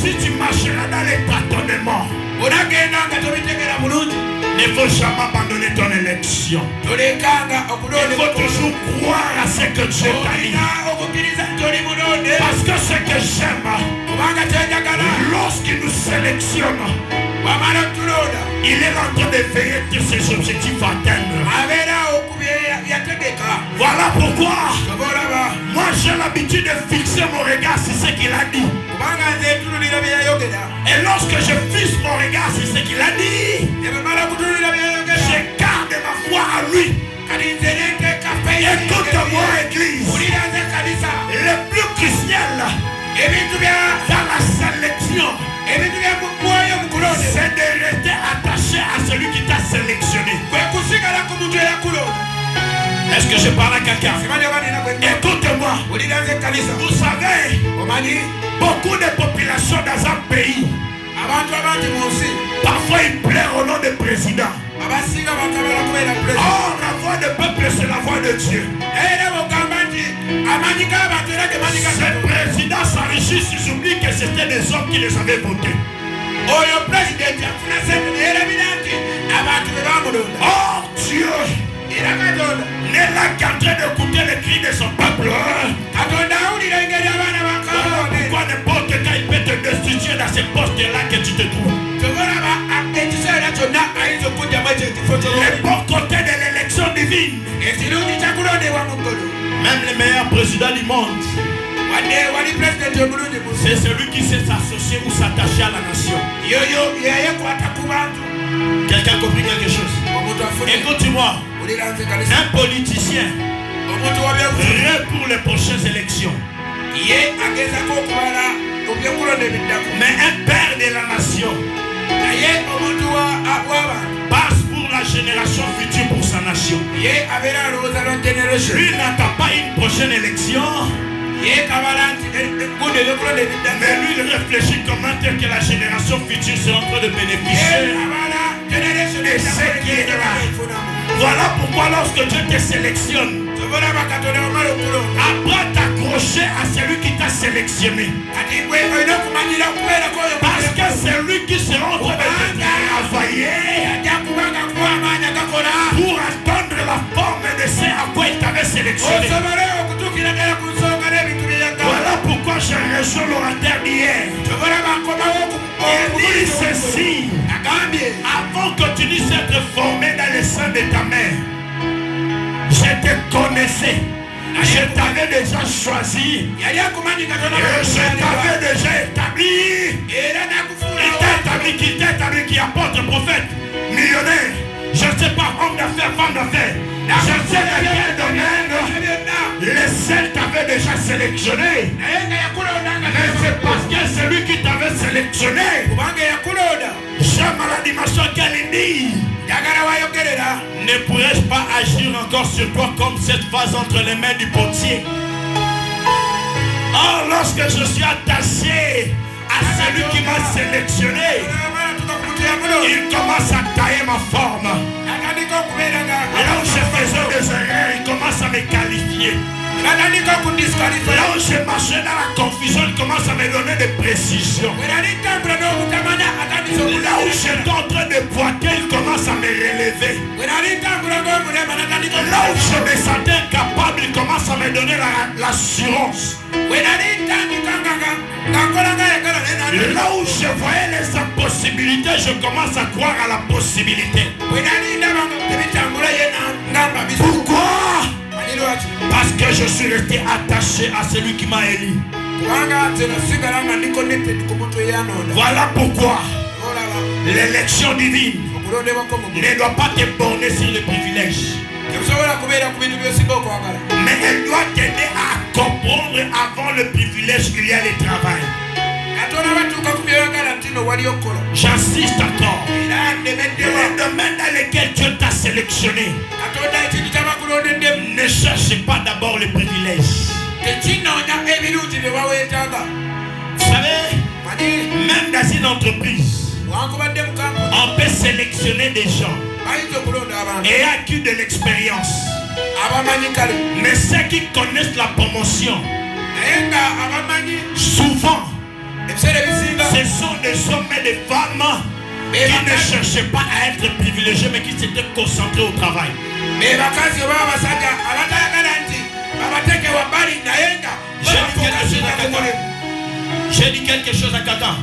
si tu marcheras dans les tâtonnements, ne faut jamais abandonner ton élection. Il faut toujours croire à ce que Dieu t'a dit. Parce que ce que j'aime, lorsqu'il nous sélectionne, il est en train de veiller tous ses objectifs à atteindre. Voilà pourquoi moi j'ai l'habitude de fixer mon regard sur ce qu'il a dit. Et lorsque je fixe mon regard sur ce qu'il a dit, je garde ma foi à lui. Écoute-moi, Église. Le plus crucial dans la sélection, c'est de rester attaché à celui qui t'a sélectionné. Est-ce que je parle à quelqu'un? Écoute-moi. Vous savez, beaucoup de populations dans un pays, parfois ils pleurent au nom des présidents. Or, la voix du peuple, c'est la voix de Dieu. Ces présidents s'enrichissent, ils oublient que c'était des hommes qui les avaient votés. Or, Dieu n'est là qu'en train d'écouter les cris de son peuple. Pourquoi n'importe quand il peut te destituer dans ces postes-là que tu te trouves? Les bons côtés de l'élection divine. Même les meilleurs présidents du monde, c'est celui qui sait s'associer ou s'attacher à la nation. Quelqu'un a compris quelque chose? Écoute-moi. Un politicien prêt pour les prochaines élections, mais un père de la nation passe pour la génération future pour sa nation. Lui n'attend pas une prochaine élection, mais lui il réfléchit comment que la génération future sera en train de bénéficier de ce qui est là. Voilà pourquoi lorsque Dieu te sélectionne, apprends à t'accrocher à celui qui t'a sélectionné. Parce que c'est lui qui sera en train de travailler pour attendre la forme de ce à quoi il t'avait sélectionné. Voilà pourquoi j'ai reçu l'orateur d'hier. Il dit ceci: avant que tu puisses être formé dans le sein de ta mère, je te connaissais. Je t'avais déjà choisi. Je t'avais déjà établi. Il t'a établi qui apporte prophète, millionnaire. Je ne sais pas, homme d'affaires, femme d'affaires. Je ne sais pas quel domaine. Le ciel t'avait déjà sélectionné. Mais c'est parce que c'est lui qui t'avait sélectionné. J'aime la dimension qu'elle dit. Ne pourrais-je pas agir encore sur toi comme cette vase entre les mains du potier? Or, lorsque je suis attaché à celui qui m'a sélectionné, il commence à tailler ma forme. Là où je faisais des erreurs, il commence à me qualifier. Là où je marchais dans la confusion, il commence à me donner des précisions. Là où j'étais en train de boiter, il commence à me relever. Là où je me sentais incapable, il commence à me donner l'assurance. Là où je voyais les impossibilités, je commence à croire à la possibilité. Pourquoi? Parce que je suis resté attaché à celui qui m'a élu. Voilà pourquoi l'élection divine ne doit pas te borner sur les privilèges, mais elle doit t'aider à comprendre avant le privilège qu'il y a le travail. J'insiste encore. Les domaines dans lesquels Dieu t'a sélectionné, ne cherchez pas d'abord le privilège. Vous savez, même dans une entreprise, on peut sélectionner des gens et acquis de l'expérience. Mais ceux qui connaissent la promotion, souvent, ce sont des hommes et des femmes qui ne cherchaient pas à être privilégiés, mais qui s'étaient concentrés au travail. J'ai dit quelque chose à quelqu'un.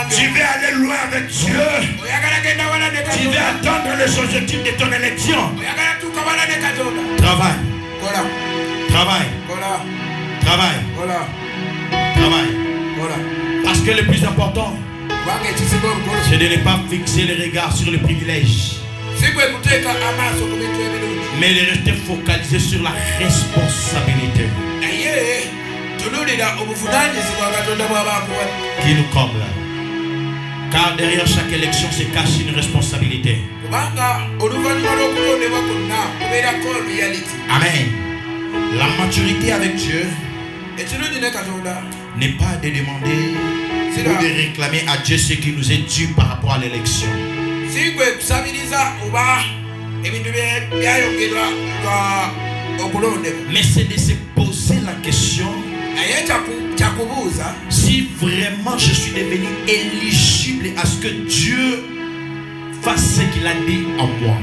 Tu veux aller loin avec Dieu. Tu veux atteindre les objectifs de ton élection. Travail. Travail. Travail. Travail. Parce que le plus important, c'est de ne pas fixer le regard sur le privilège, mais de rester focalisé sur la responsabilité qui nous comble. Car derrière chaque élection se cache une responsabilité. Amen. La maturité avec Dieu n'est pas de demander ou de réclamer à Dieu ce qui nous est dû par rapport à l'élection. Mais c'est de se poser la question si vraiment je suis devenu éligible à ce que Dieu fasse ce qu'il a dit en moi.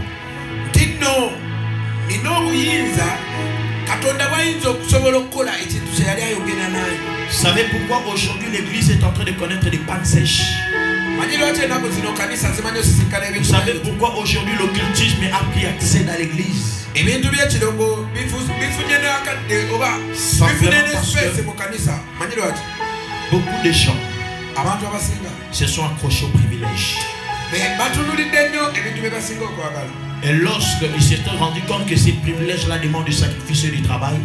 Vous savez pourquoi aujourd'hui l'église est en train de connaître des pannes sèches? Vous savez pourquoi aujourd'hui l'occultisme a pris accès dans l'église? Beaucoup de gens se sont accrochés au privilège. Et lorsqu'ils se sont rendus compte que ces privilèges-là demandent du sacrifice et du travail,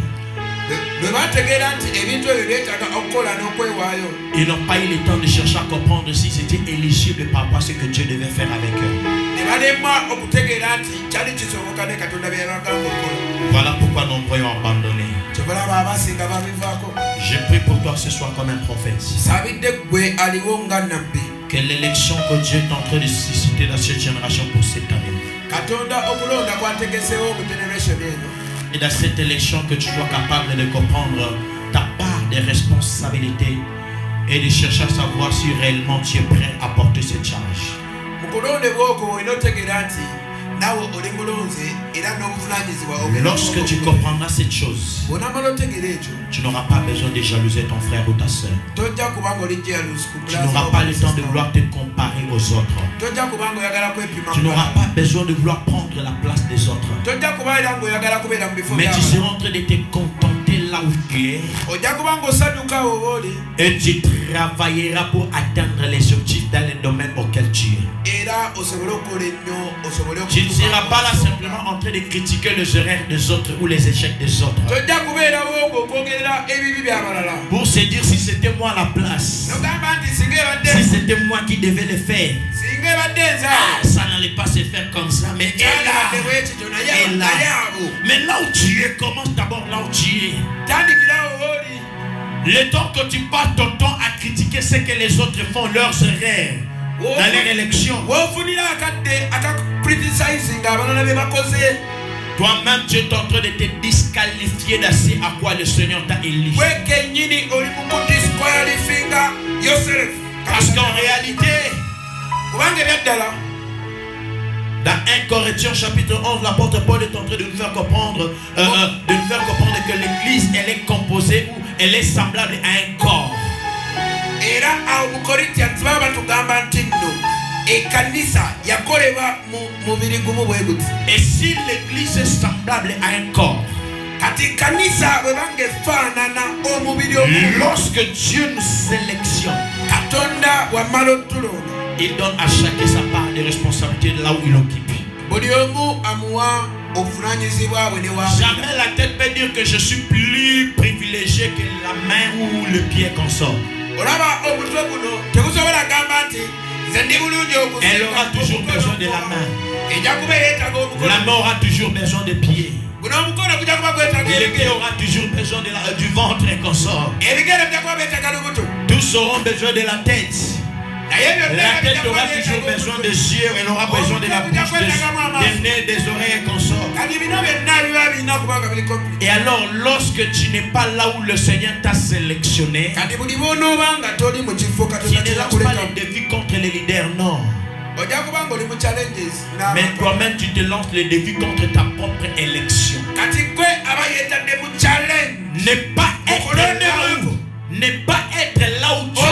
ils n'ont pas eu le temps de chercher à comprendre si c'était éligible par rapport à ce que Dieu devait faire avec eux. Voilà pourquoi nombreux ont abandonné. Je prie pour toi ce soir comme un prophète, que l'élection que Dieu est en train de susciter dans cette génération pour cette année, et dans cette élection que tu sois capable de comprendre ta part de responsabilité et de chercher à savoir si réellement tu es prêt à porter cette charge. Lorsque tu comprendras cette chose, tu n'auras pas besoin de jalouser ton frère ou ta soeur. Tu n'auras pas le temps de vouloir te comparer aux autres. Tu n'auras pas besoin de vouloir prendre la place des autres. Mais tu seras en train de te contenter là où tu es. Et tu travailleras pour atteindre les objectifs dans les domaines auxquels tu es. Tu ne seras pas là simplement en train de critiquer les erreurs des autres ou les échecs des autres, pour se dire si c'était moi à la place, si c'était moi qui devais le faire, ça n'allait pas se faire comme ça. Mais est là. Mais là où tu es, commence d'abord là où tu es. Le temps que tu passes ton temps à critiquer ce que les autres font, leurs erreurs dans leur élection, toi-même tu es en train de te disqualifier d'assez à quoi le Seigneur t'a élu. Parce qu'en réalité, dans 1 Corinthiens chapitre 11, l'apôtre Paul est en train de nous faire comprendre, que l'église elle est composée ou elle est semblable à un corps. Et si l'église est semblable à un corps, lorsque Dieu nous sélectionne, il donne à chacun sa part de responsabilité là où il occupe. Jamais la tête peut dire que je suis plus privilégié que la main ou le pied qu'on sort. Elle aura toujours besoin de la main. La main aura toujours besoin des pieds. Le pied aura toujours besoin du ventre qu'on sort. Tous auront besoin de la tête. La tête aura toujours besoin des yeux, elle aura besoin de la bouche, des nez, des oreilles qu'on sort. Et alors, lorsque tu n'es pas là où le Seigneur t'a sélectionné, tu ne lances pas les défis contre les leaders, non. Mais toi-même, tu te lances les défis contre ta propre élection. Ne pas être là où tu es.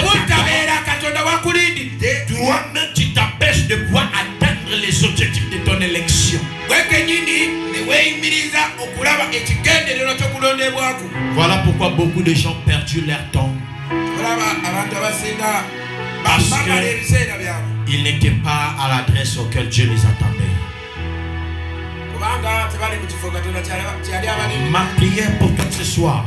Toi-même, tu t'empêches de pouvoir atteindre les objectifs de ton élection. Voilà pourquoi beaucoup de gens ont perdu leur temps. Parce qu'ils n'étaient pas à l'adresse auquel Dieu les attendait. Ma prière pour toi ce soir,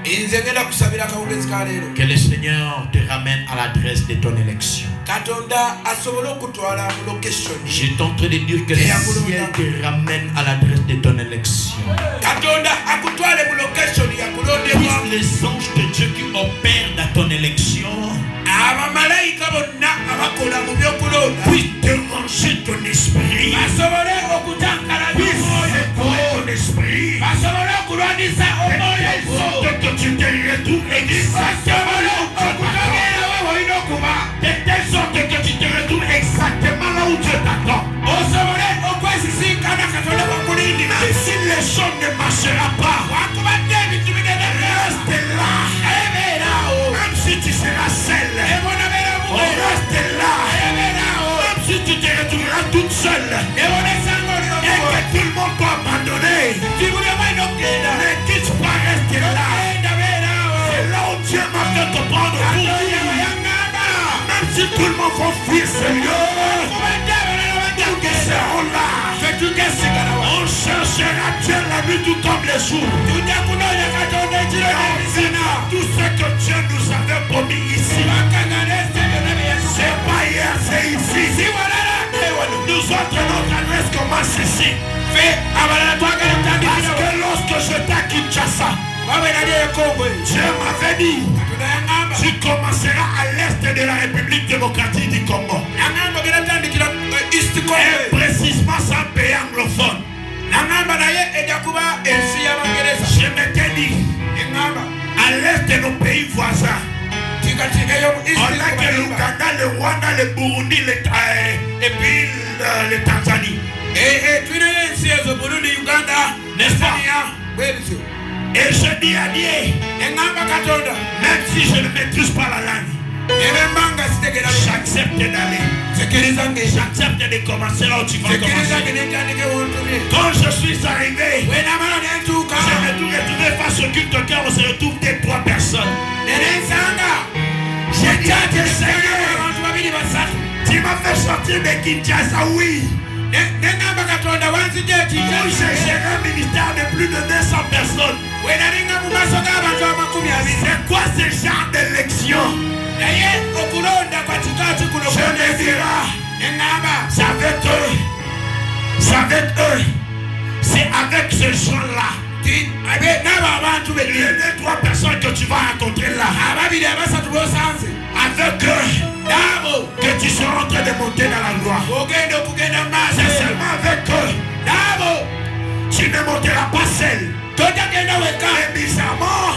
que le Seigneur te ramène à l'adresse de ton élection. Je suis en train de dire que le ciel te ramène à l'adresse de ton élection. Puisse les anges de Dieu qui opèrent dans ton élection puisse déranger ton esprit. Puisse secouer ton esprit. Que tu te retrouves exactement là où tu de telle sorte que tu te retrouves exactement là où Dieu t'attend. Et si les choses ne marcheront pas, reste là. Même si tu seras seul, reste là. Même si tu te retrouveras toute seule et que tout le monde t'a abandonné, ne quitte pas, reste là. C'est là où Dieu m'a fait te prendre pour lui. Même si tout le monde va fuir ce lieu, ils seront là. On cherchera Dieu la nuit tout comme les jours. Tout ce que Dieu nous avait promis ici, c'est pas hier, c'est ici. Nous autres, notre adresse commence ici. Parce que lorsque j'étais à Kinshasa, Dieu m'avait dit, tu commenceras à l'est de la République démocratique du Congo. Et précisément sans pays anglophone. Je m'étais dit, à l'est de nos pays voisins, on a que l'Ouganda, le Rwanda, le Burundi, et puis le Tanzanie. N'est-ce pas? Et je dis à Dieu, même si je ne maîtrise pas la langue, j'accepte d'aller. J'accepte de commencer là où tu vas commencer. Quand je suis arrivé, je me suis retrouvé face au culte auquel on se retrouve des 3 personnes. J'ai dit à Dieu, Seigneur, tu m'as fait sortir de Kinshasa, oui. Où j'ai géré un ministère de plus de 200 personnes. C'est quoi ce genre d'élection? Je me dirai, c'est avec eux, c'est avec ces gens-là. Les 2-3 personnes que tu vas rencontrer là, avec eux que tu seras en train de monter dans la gloire. C'est seulement avec eux. Tu ne monteras pas seul. Et bizarrement,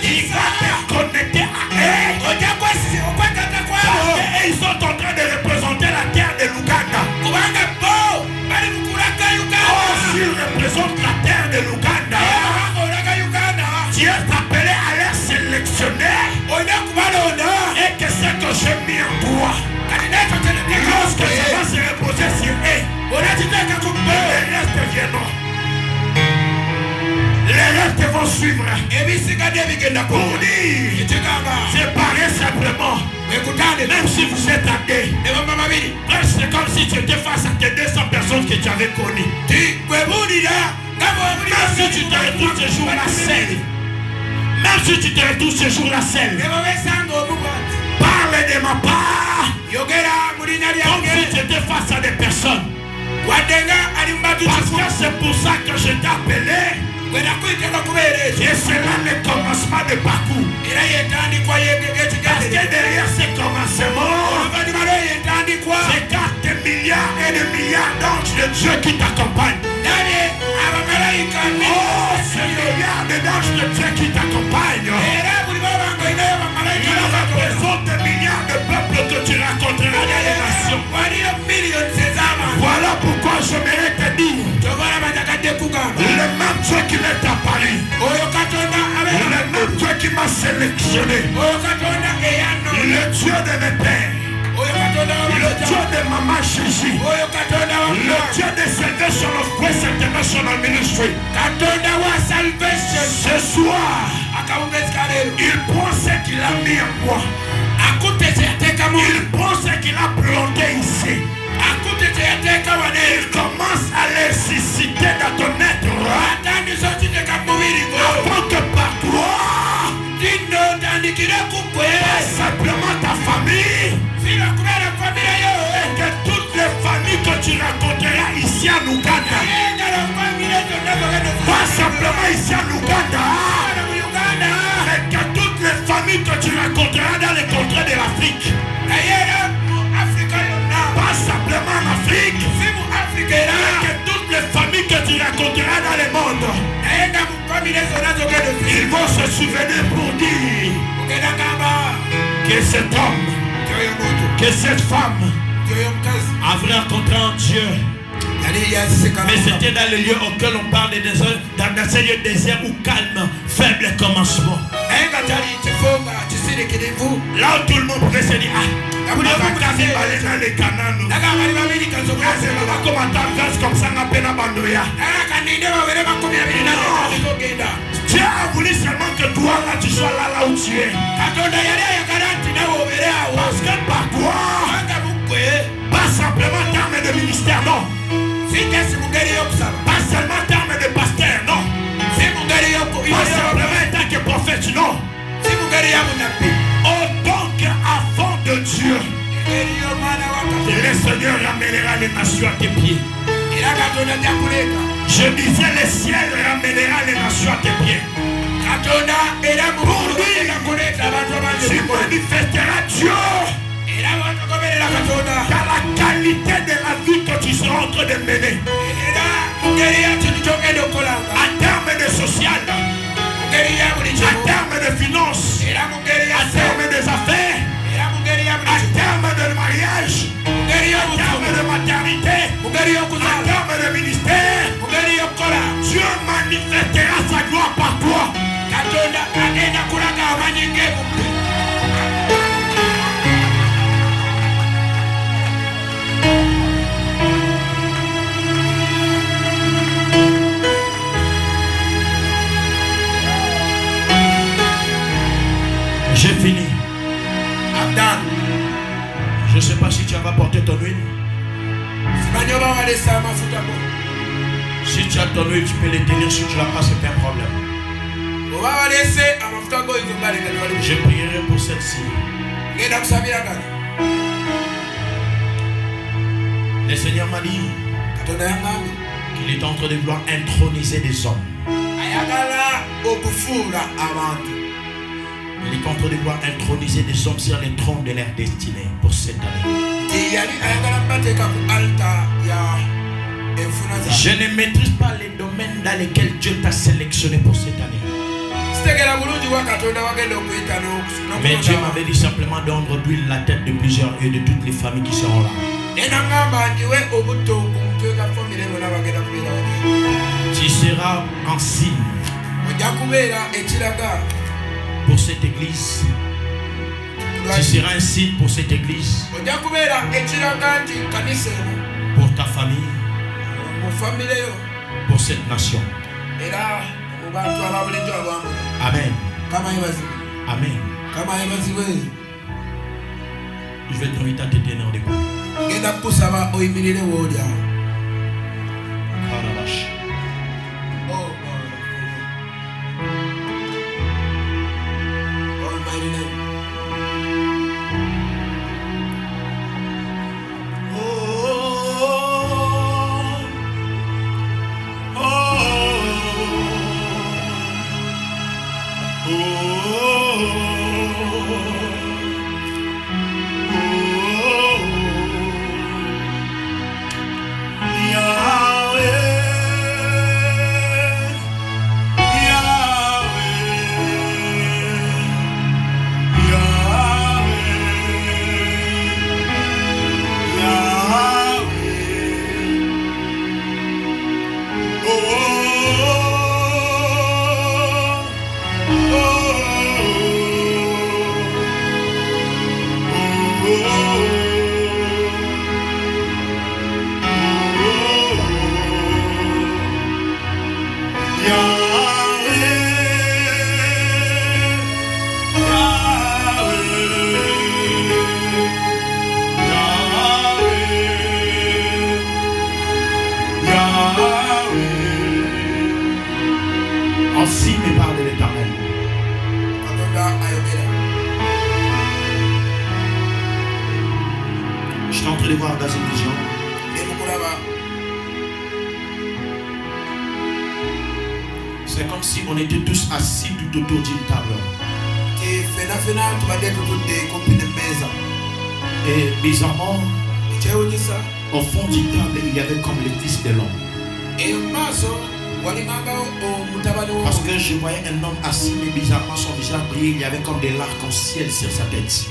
tu vas te connecter à eux. Ils sont en train de représenter la terre de l'Ouganda. S'ils représentent la terre de l'Ouganda, Dieu t'appelait à les sélectionner. Et que c'est que j'ai mis en toi, viendront. Les rêves te vont suivre. Pour dire, séparez simplement. Même si vous êtes à deux, c'est comme si tu étais face à tes 200 personnes que tu avais connues. Même si tu te retrouves ce jour-là seul. Même si tu te retrouves ce jour-là seul. Parle de ma part. Comme si tu étais face à des personnes. Parce que c'est pour ça que je t'ai appelé. Et c'est là le commencement de parcours. Parce que derrière ce commencement, c'est 4 milliards et des milliards d'anges de Dieu qui t'accompagnent. Oh, c'est milliards d'anges de Dieu qui t'accompagnent. Il représente des milliards de peuples que tu raconteras dans les nations. Voilà pourquoi je mérite te dire. Le même Dieu qui m'est apparu. Le même Dieu qui m'a sélectionné. Le Dieu de mes pères. Le Dieu de Maman Gigi. Le Dieu de Salvation of Grace International Ministry. Ce soir, il prend ce qu'il a mis en moi. Il prend ce qu'il a planté ici. Il commence à les susciter dans ton être. Avant que par toi, simplement ta famille, et que toutes les familles que tu rencontreras ici en Ouganda, pas simplement ici en Ouganda, mais que toutes les familles que tu rencontreras dans les contrées de l'Afrique, pas simplement en Afrique, mais que toutes les familles que tu rencontreras dans le monde, ils vont se souvenir pour dire que cet homme, que cette femme avait rencontré un Dieu. Mais c'était dans le lieu auquel on parle des déserts, dans ces lieux déserts ou calme, faible commencement. Là où tout le monde pourrait se dire, ah, vous avez allé dans les canaux. Comme ça, on a peine abandonné. Dieu a voulu seulement que toi là tu sois là où tu es. Parce que par toi, pas simplement en termes de ministère, non. Pas seulement en termes de pasteur, non. Pas simplement en tant que prophète, non. Autant qu'avant de Dieu, le Seigneur ramènera les nations à tes pieds. Je disais, le ciel ramènera les nations à tes pieds. Pour lui, tu manifesteras Dieu dans la qualité de la vie que tu seras en train de mener. À terme de social, à terme de finances, à terme des affaires, à terme de mariage, à terme de maternité, à terme de ministère, Dieu manifestera sa gloire par toi. J'ai fini. Abdan. Je ne sais pas si tu vas porter ton huile. Si tu as ton huile, tu peux les tenir. Si tu ne l'as pas, c'est pas un problème. Je prierai pour celle-ci. Le Seigneur m'a dit qu'il est en train de vouloir introniser des hommes. Il est en train de vouloir introniser des hommes sur les trônes de leur destinée pour cette année. Je ne maîtrise pas les domaines dans lesquels Dieu t'a sélectionné pour cette année. Mais Dieu m'avait dit simplement d'enduire la tête de plusieurs et de toutes les familles qui seront là. Tu seras un signe pour cette église. Tu seras un signe pour cette église, pour ta famille, pour cette nation. Amen. Amen. Je vais t'inviter à te tenir en debout. Ainsi me parle l'Éternel. Je suis en train de voir dans une vision. C'est comme si on était tous assis tout autour d'une table. Et bizarrement, au fond d'une table, il y avait comme le fils de l'homme. Parce que je voyais un homme assis, mais bizarrement son visage brillait, il y avait comme des arcs-en-ciel sur sa tête.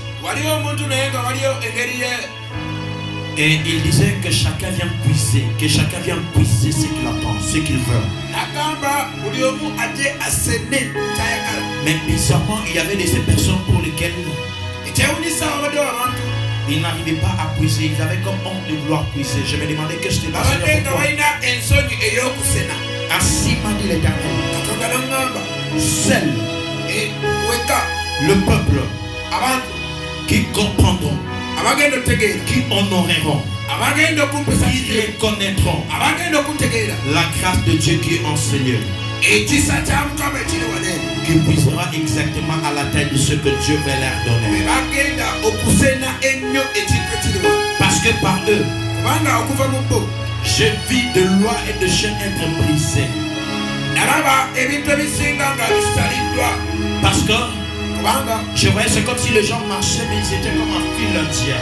Et il disait que chacun vient puiser, ce qu'il attend, ce qu'il veut. Mais bizarrement, il y avait de ces personnes pour lesquelles ils n'arrivaient pas à puiser, ils avaient comme honte de vouloir puiser. Je me demandais que je te passe. Ainsi m'a dit l'Éternel. Seul le peuple qui comprendront, qui honoreront, qui reconnaîtront la grâce de Dieu qui est en Seigneur, qui puisera exactement à la taille de ce que Dieu veut leur donner. Parce que par eux, je vis de lois et de chaînes être brisées. Parce que je voyais, c'est comme si les gens marchaient, mais ils étaient comme un fil entier.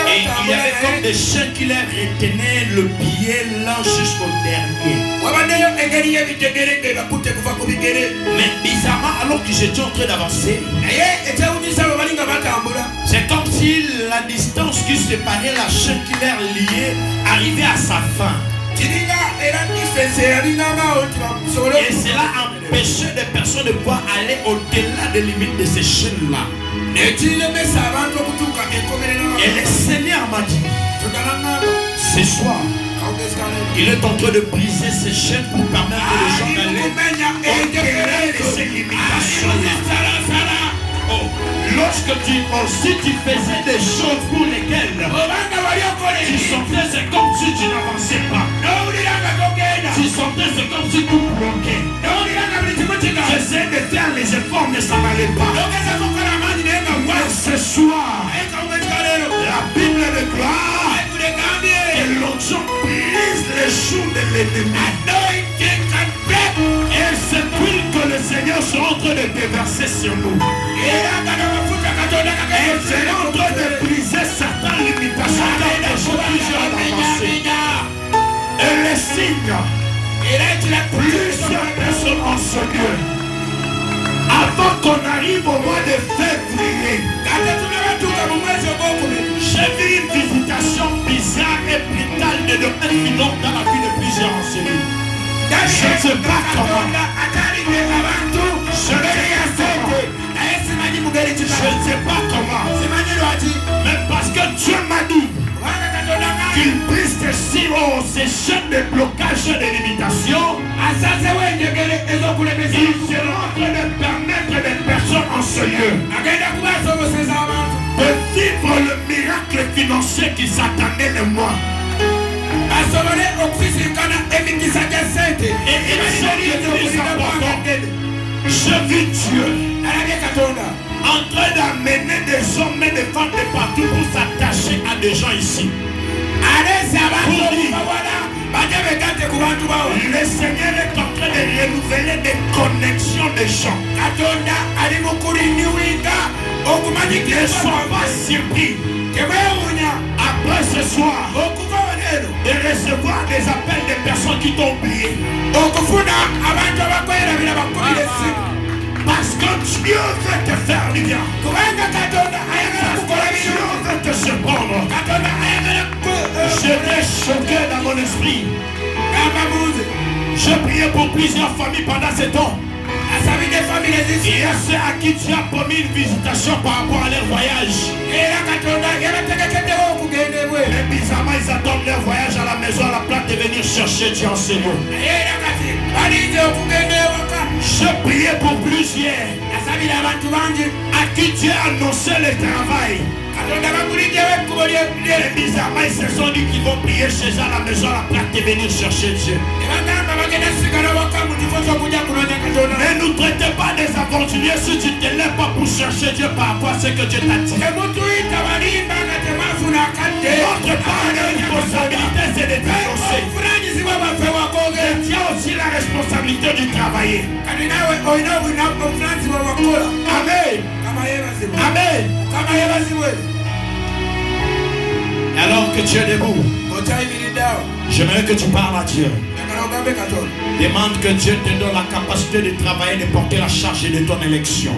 Et il y avait comme des chaînes qui les retenaient le pied l'un jusqu'au dernier. Mais bizarrement, alors que j'étais en train d'avancer, c'est comme si la distance qui séparait la chaîne qui les liait arrivait à sa fin. Et cela empêchait des personnes de pouvoir aller au-delà des limites de ces chaînes-là. Et le Seigneur m'a dit, ce soir, il est en train de briser ces chaînes pour permettre aux gens d'aller au-delà de ces limitations-là. Oh, lorsque tu faisais des choses pour lesquelles tu sentais, c'est comme si tu n'avançais pas. Tu sentais, c'est comme si tu bloquais. J'essayais de faire les efforts, mais ça n'allait pas. Ce soir, la Bible déclare que l'onction brise les joues de l'ennemi. Et cette huile que le Seigneur est en train de déverser sur nous. Et c'est en train de briser certaines limitations d'avancer. Et les signes, plusieurs personnes en ce lieu. Avant qu'on arrive au mois de février, j'ai vu une visitation bizarre et brutale de un filon dans la vie de plusieurs enseignants. Je ne sais pas comment. Je ne sais pas comment. Mais parce que Dieu m'a dit qu'il brise ces chaînes de blocage blocage de limitation, il sera en train de permettre des personnes en ce lieu de vivre le miracle financier qui s'attendait de moi. Je vis Dieu en train d'amener des hommes et des femmes de partout pour s'attacher à des gens ici. Le Seigneur est en train de renouveler des connexions des gens. Ne sois pas surpris après ce soir de recevoir des appels de personnes qui t'ont oublié. Parce que Dieu veut te faire du bien. Dieu veut te surprendre. J'étais choqué dans mon esprit. Je priais pour plusieurs familles pendant ce temps. Il y a ceux à qui Dieu a promis une visitation par rapport à leur voyage. Mais bizarrement, ils attendent leur voyage à la maison à la place de venir chercher Dieu en ce lieu. Je priais pour plusieurs à qui Dieu a annoncé le travail. Et bizarrement, ils se sont dit qu'ils vont prier chez eux à la maison à la place de venir chercher Dieu. Ne nous traitez pas des aventuriers si tu ne te lèves pas pour chercher Dieu par rapport à ce que Dieu t'a dit. Notre part de responsabilité, c'est de t'annoncer. Et tu as aussi la responsabilité de travailler. Amen. Amen. Alors que tu es debout, j'aimerais que tu parles à Dieu. Demande que Dieu te donne la capacité de travailler, de porter la charge de ton élection.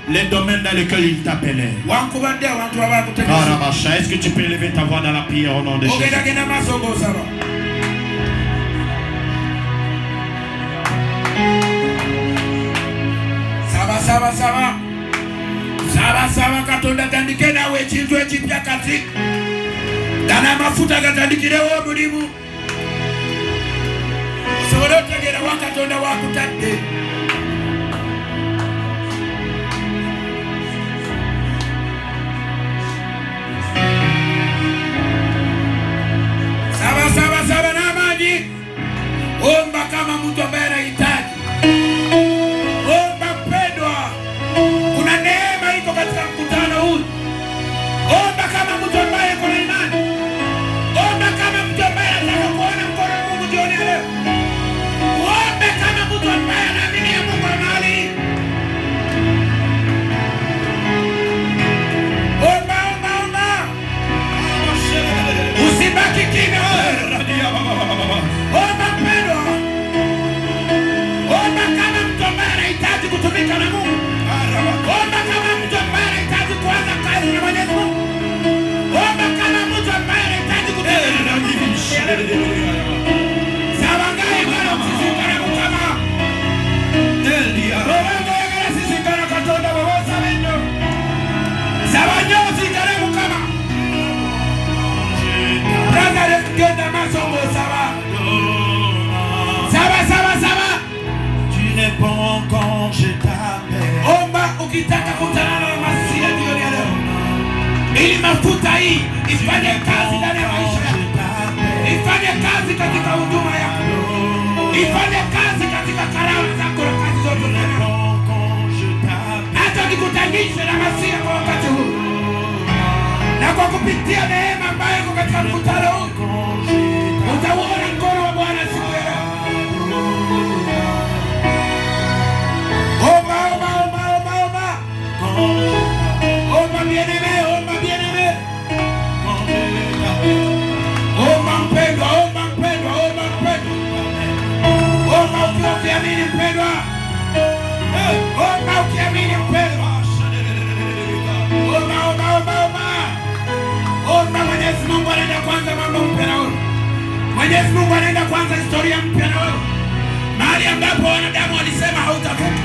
Les domaines dans lesquels il t'appelait. Est-ce que tu peux élever ta voix dans la prière au nom de Jésus? Saba katonda tandike nawe ekintu ekipya kati dana amafuta gatandikirewo mulimu osobola otegeera wa katonda wakutadde. Saba n'amaanyi omba kama mtu ambaye anahitaji. Omba mpendwa, kuna neema iko katika mkutano huu. Omba kama mtu ambaye kuna imani. Omba kama mtu ambaye anataka kuona mkono wa Mungu jioni leo. Omba kama mtu ambaye anaamini Mungu mahali. Omba. Usibaki kimya. Omba mpendwa. Omba kama mtu ambaye anahitaji kutumika na Mungu. Omba kama mtu ambaye anahitaji kuanza kazi na Mwenyezi Mungu. Omba kama mtu ambaye anahitaji kutumika na Mungu. Sabangai bwana msizikana kama. Roho yagala sizikana katonda babosa bino. Sabanyo zikana kama. Brother genda masongo saba. Saba. Tu réponds quand je t'appelle. Omba ukitaka kutana na Masia jioni ya leo. Ili mafuta hii ifanye kazi ndani ya maisha yako. Ifanye kazi katika huduma yako. Ifanye kazi katika karama zako na kazi zote zako. Hata nikutanishe na Masia kwa wakati huu. Na kwa kupitia neema ambayo iko katika mkutano huu, utauona mkono wa Bwana siku ya leo. Omba. Omba bien-aimé. Omba mpendwa. Omba ukiamini mpendwa. Omba ukiamini mpendwa. Omba. Mwenyezi Mungu anaenda kwanza mambo mpya na wewe. Mwenyezi Mungu anaenda kwanza historia mpya na wewe. Mahali ambapo wanadamu walisema hautavuka.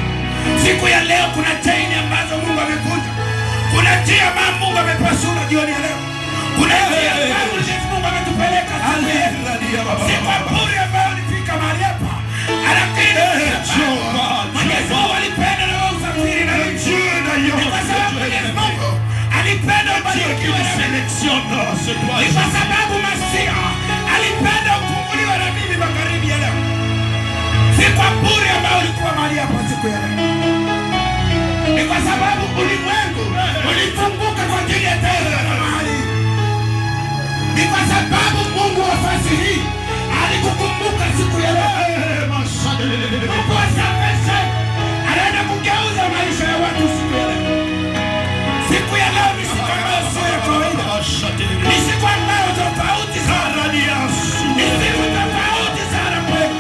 Siku ya leo kuna chaini ambazo Mungu amevunja. Kuna njia ambazo Mungu amepasua jioni ya leo. Kuna njia ambayo Mwenyezi Mungu ametupeleka si kwa bure ambayo ulifika mahali hapa. Lakini Mwenyezi Mungu alipenda na wewe usafiri na mimi. Ni kwa sababu Mwenyezi Mungu alipenda ubarikiwe na mimi. Ni kwa sababu Masia alipenda ufunguliwe na mimi magharibi ya leo. Si kwa bure ambayo ulikuwa mahali hapa siku ya leo. Ni kwa sababu ulimwengu ulifunguka kwa ajili ya taifa na mahali. Ni kwa sababu Mungu wa fasi hii alikukumbuka siku ya leo. Mungu wa salvation anaenda kugeuza maisha ya watu siku ya leo. Siku ya leo ni siku ambayo sio ya kawaida. Ni siku ambayo tofauti sana. Ni siku tofauti sana kweli.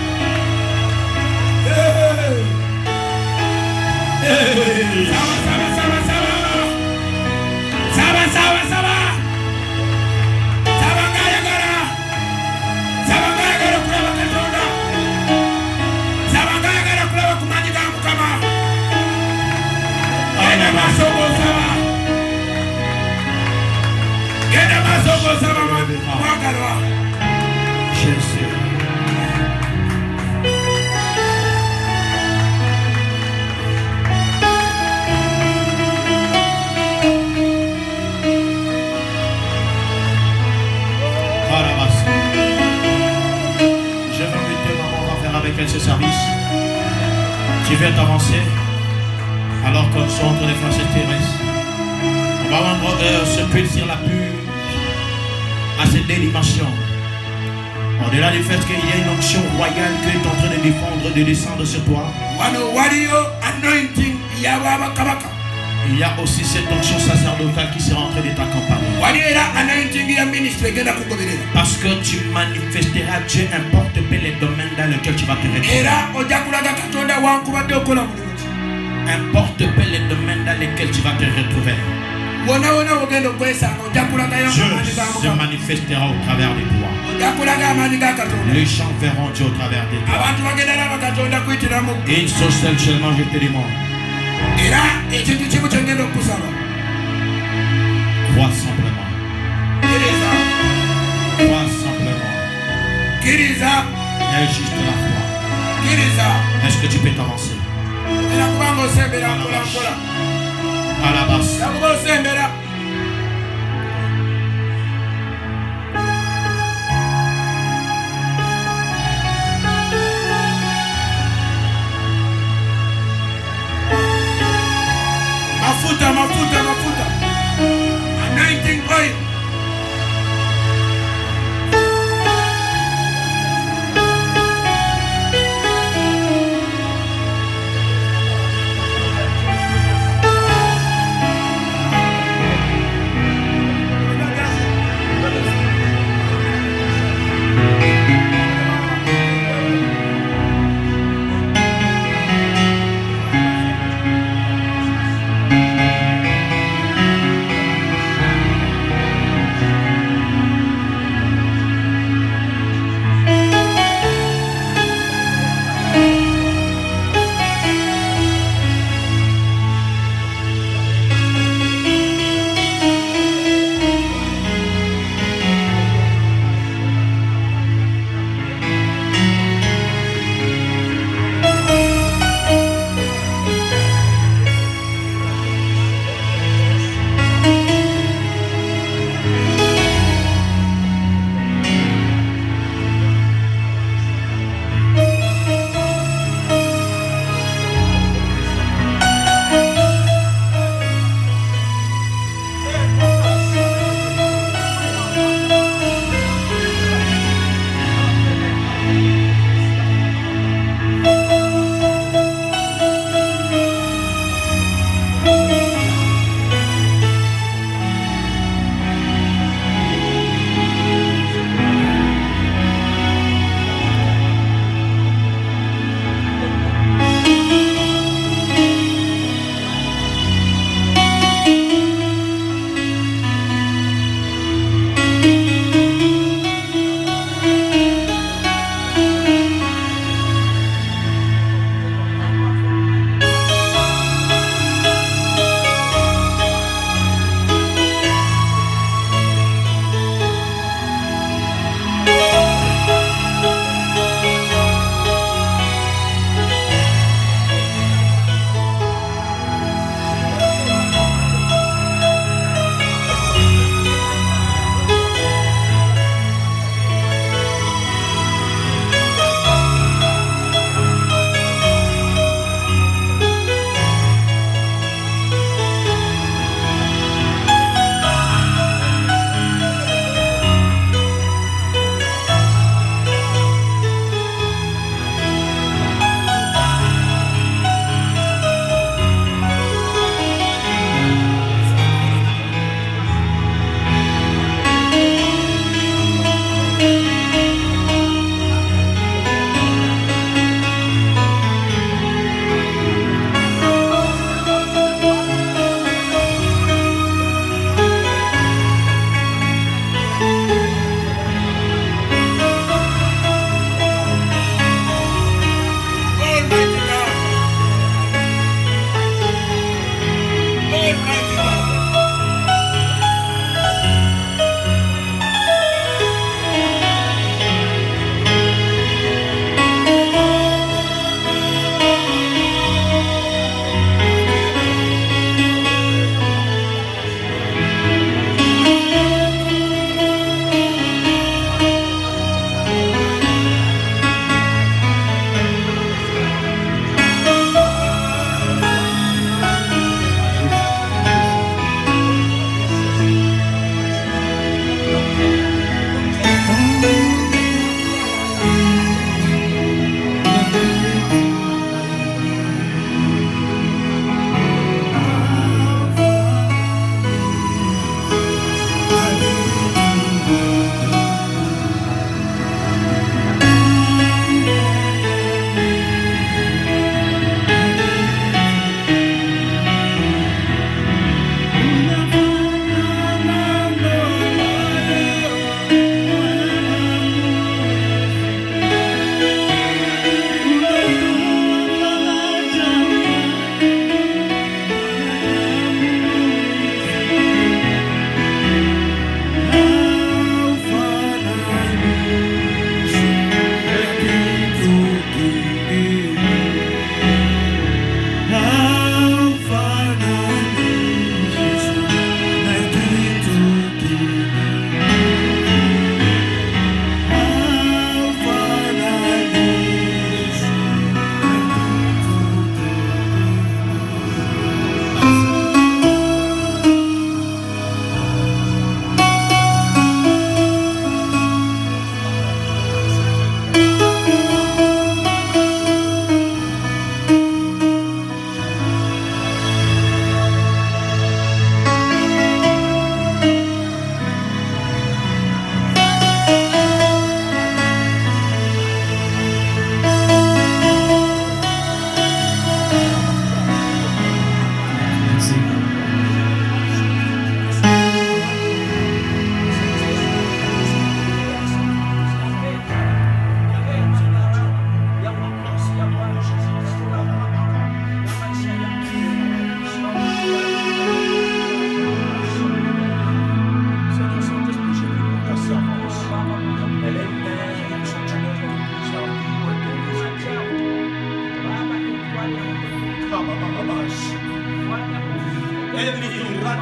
Sawa sawa sawa sawa. Sawa sawa sawa. Sawa ngaya gara. Sawa ngaya gara kula wakatonda. Sawa ngaya gara kula wakumanyiga mukama. Genda masogo sawa. Genda masogo sawa mwagalwa. Jésus. Je vais inviter maman, on va faire avec elle ce service. Tu viens t'avancer alors qu'on soit entre les frères et Thérèse. On va rendre ce plaisir la plus à cette dimension. Au-delà du fait qu'il y a une onction royale qui est en train de défendre, de descendre sur toi. Il y a aussi cette onction sacerdotale qui sera en train de t'accompagner. Parce que tu manifesteras Dieu importe peu les domaines dans lesquels tu vas te retrouver. Importe peu les domaines dans lesquels tu vas te retrouver. Dieu se manifestera au travers de toi. Les gens verront Dieu au travers de toi. Une chose seule seulement je te demande. Crois simplement. Crois simplement. Il y a juste la foi. Est-ce que tu peux t'avancer? À la basse. Mafuta. Anointing oil.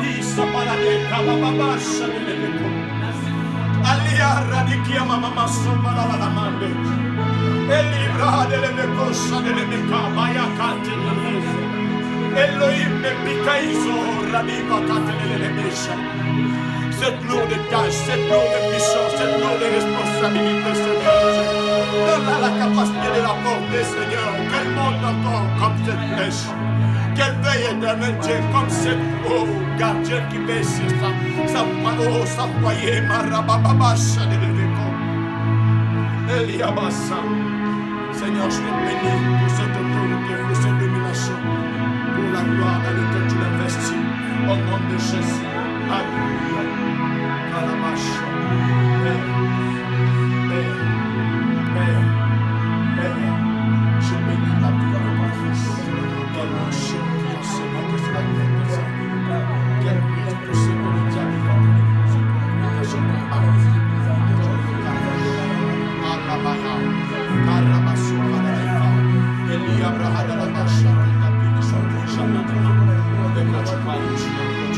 Radisa paradeka bababasha delebeko. Alia radikia mama soma la mande. Elibra delebeko shadelebeka maya kante leleze. Elohim me pikaizo radiba kante lelebesha. Cette lourde tâche, cette lourde mission, cette lourde responsabilité, Seigneur. Donne-la la capacité de la porter, Seigneur. Qu'elle monte encore comme cette flèche. Qu'elle veille éternel Dieu comme cette gardienne qui veille sur sa foyer. Marabababasha de l'évéco. Eliabassa. Seigneur, je te bénis pour cette autorité, pour cette domination, pour la gloire dans laquelle tu l'investis. Au nom de Jésus. Alléluia. Kalabasha. Père, je bénis la gloire de ma fils. Quel marché qui a ce nom que c'est la tête de sa vie. Quel prise pour ce que le diable va donner pour ce que je peux arrêter. Alabara. Karabasu Kadaifa. Elia Brahada la Basha. La bénédiction de jamais. De quoi tu parles, tu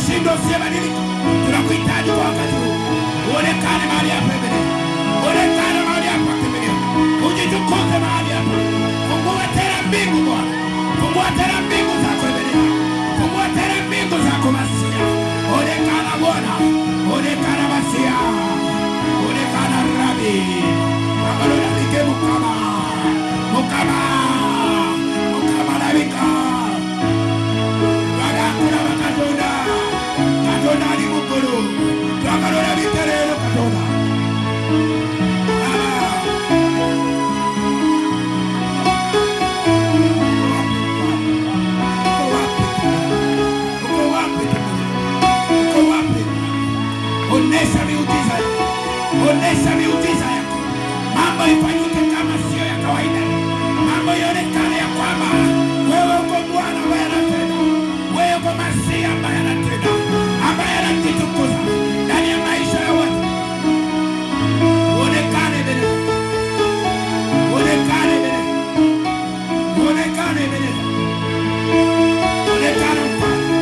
umeshindwa usiyebadilika. Tunakuhitaji kwa wakati huu. Uonekane mahali hapa Ebeneza. Uonekane mahali hapa Ebeneza. Ujitukuze mahali hapa. Fungua tena mbingu Bwana. Fungua tena mbingu zako Ebeneza. Fungua tena mbingu zako Masia. Onekana Bwana. Onekana Masia. Onekana Rabi. Agalo nabike mukama. Mukama. Mukama nabika. Bagakula bakatonda. Katonda ali mukulu. Agalo nabike lero katonda. Onesha miujiza yako. Mambo ifanyike kama sio ya kawaida. Mambo ionekane ya kwamba wewe uko Bwana ambaye anatenda. Wewe uko Masia ambaye anatenda. Ambaye anajitukuza ndani ya maisha ya watu. Onekane Ebeneza. Onekane Ebeneza. Onekane Ebeneza. Onekane Mfalme.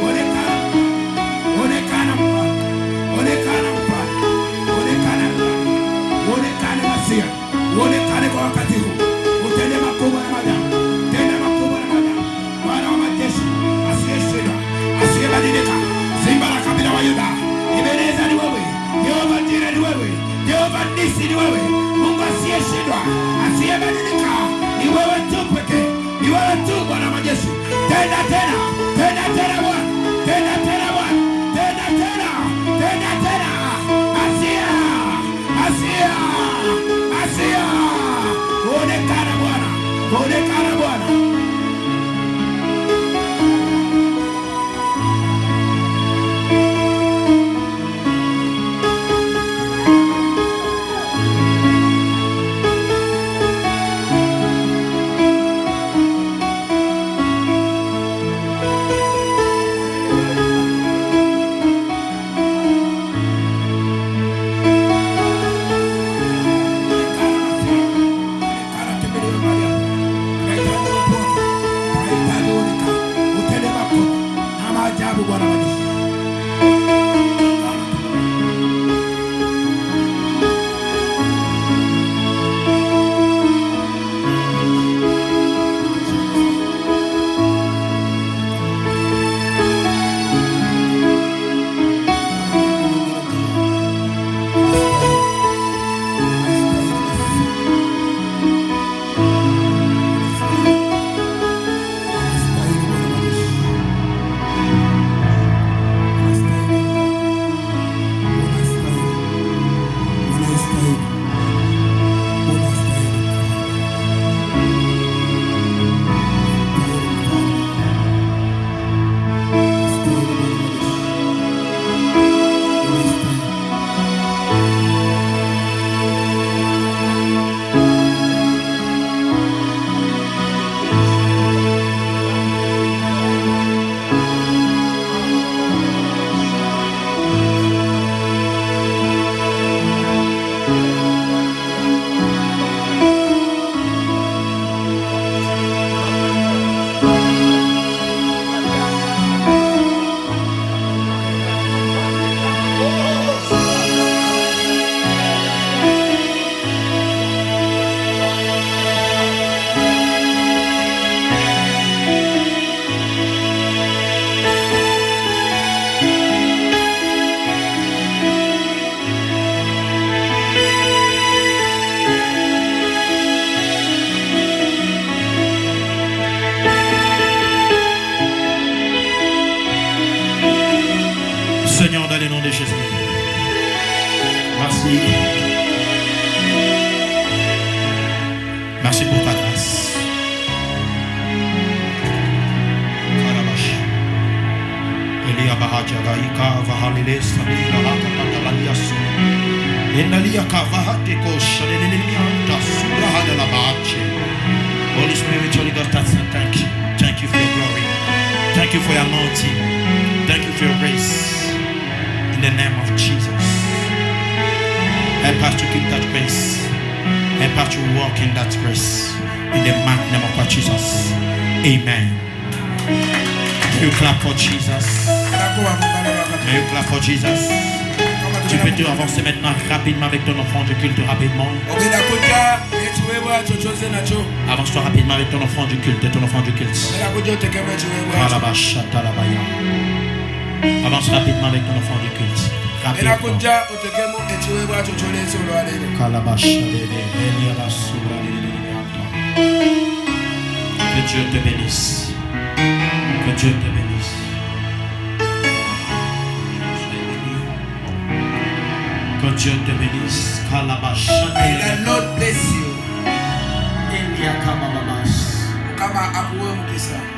Onekane. Onekane Mfalme. Onekane Mfalme. Uonekane Masia. Uonekane kwa wakati huu. Utende makubwa na maajabu. Tenda makubwa na maajabu. Bwana wa majeshi asiyeshindwa, asiyebadilika, Simba la kabila wa Yuda. Ebeneza ni wewe. Jehova Jireh ni wewe. Jehova Nisi ni wewe. Mungu asiyeshindwa, asiyebadilika. Ni wewe tu pekee. Ni wewe tu Bwana wa majeshi. Tenda tena. Tenda tena Bwana. Tenda tena Bwana. Tenda tena. Tenda tena. Masia. Masia. Masia. Onekana Bwana. Onekana Bwana. Seigneur, dans le nom de Jésus. Merci. Merci pour ta grâce. Elia Bahaja Gaika Vahalile Sabila Hakatalias. Enalia Kavahatiko Shadelianta Surahada Labache. Holy Spirit, Holy God, thank you. Thank you for your glory. Thank you for your anointing. Thank you for your grace. In the name of Jesus. Help us to keep that grace. Help us to walk in that grace. In the mighty name of Jesus. Amen. you clap for Jesus? Can you clap for Jesus? Tu peux te avancer maintenant rapidement avec ton offrande du culte, rapidement. Avance-toi rapidement avec ton offrande du culte, Avance rapidement avec ton offrande du culte. Rapidement. Que Dieu te bénisse. Que Dieu te bénisse. Que Dieu te bénisse. May the Lord bless you. Kama akuwe mkisa.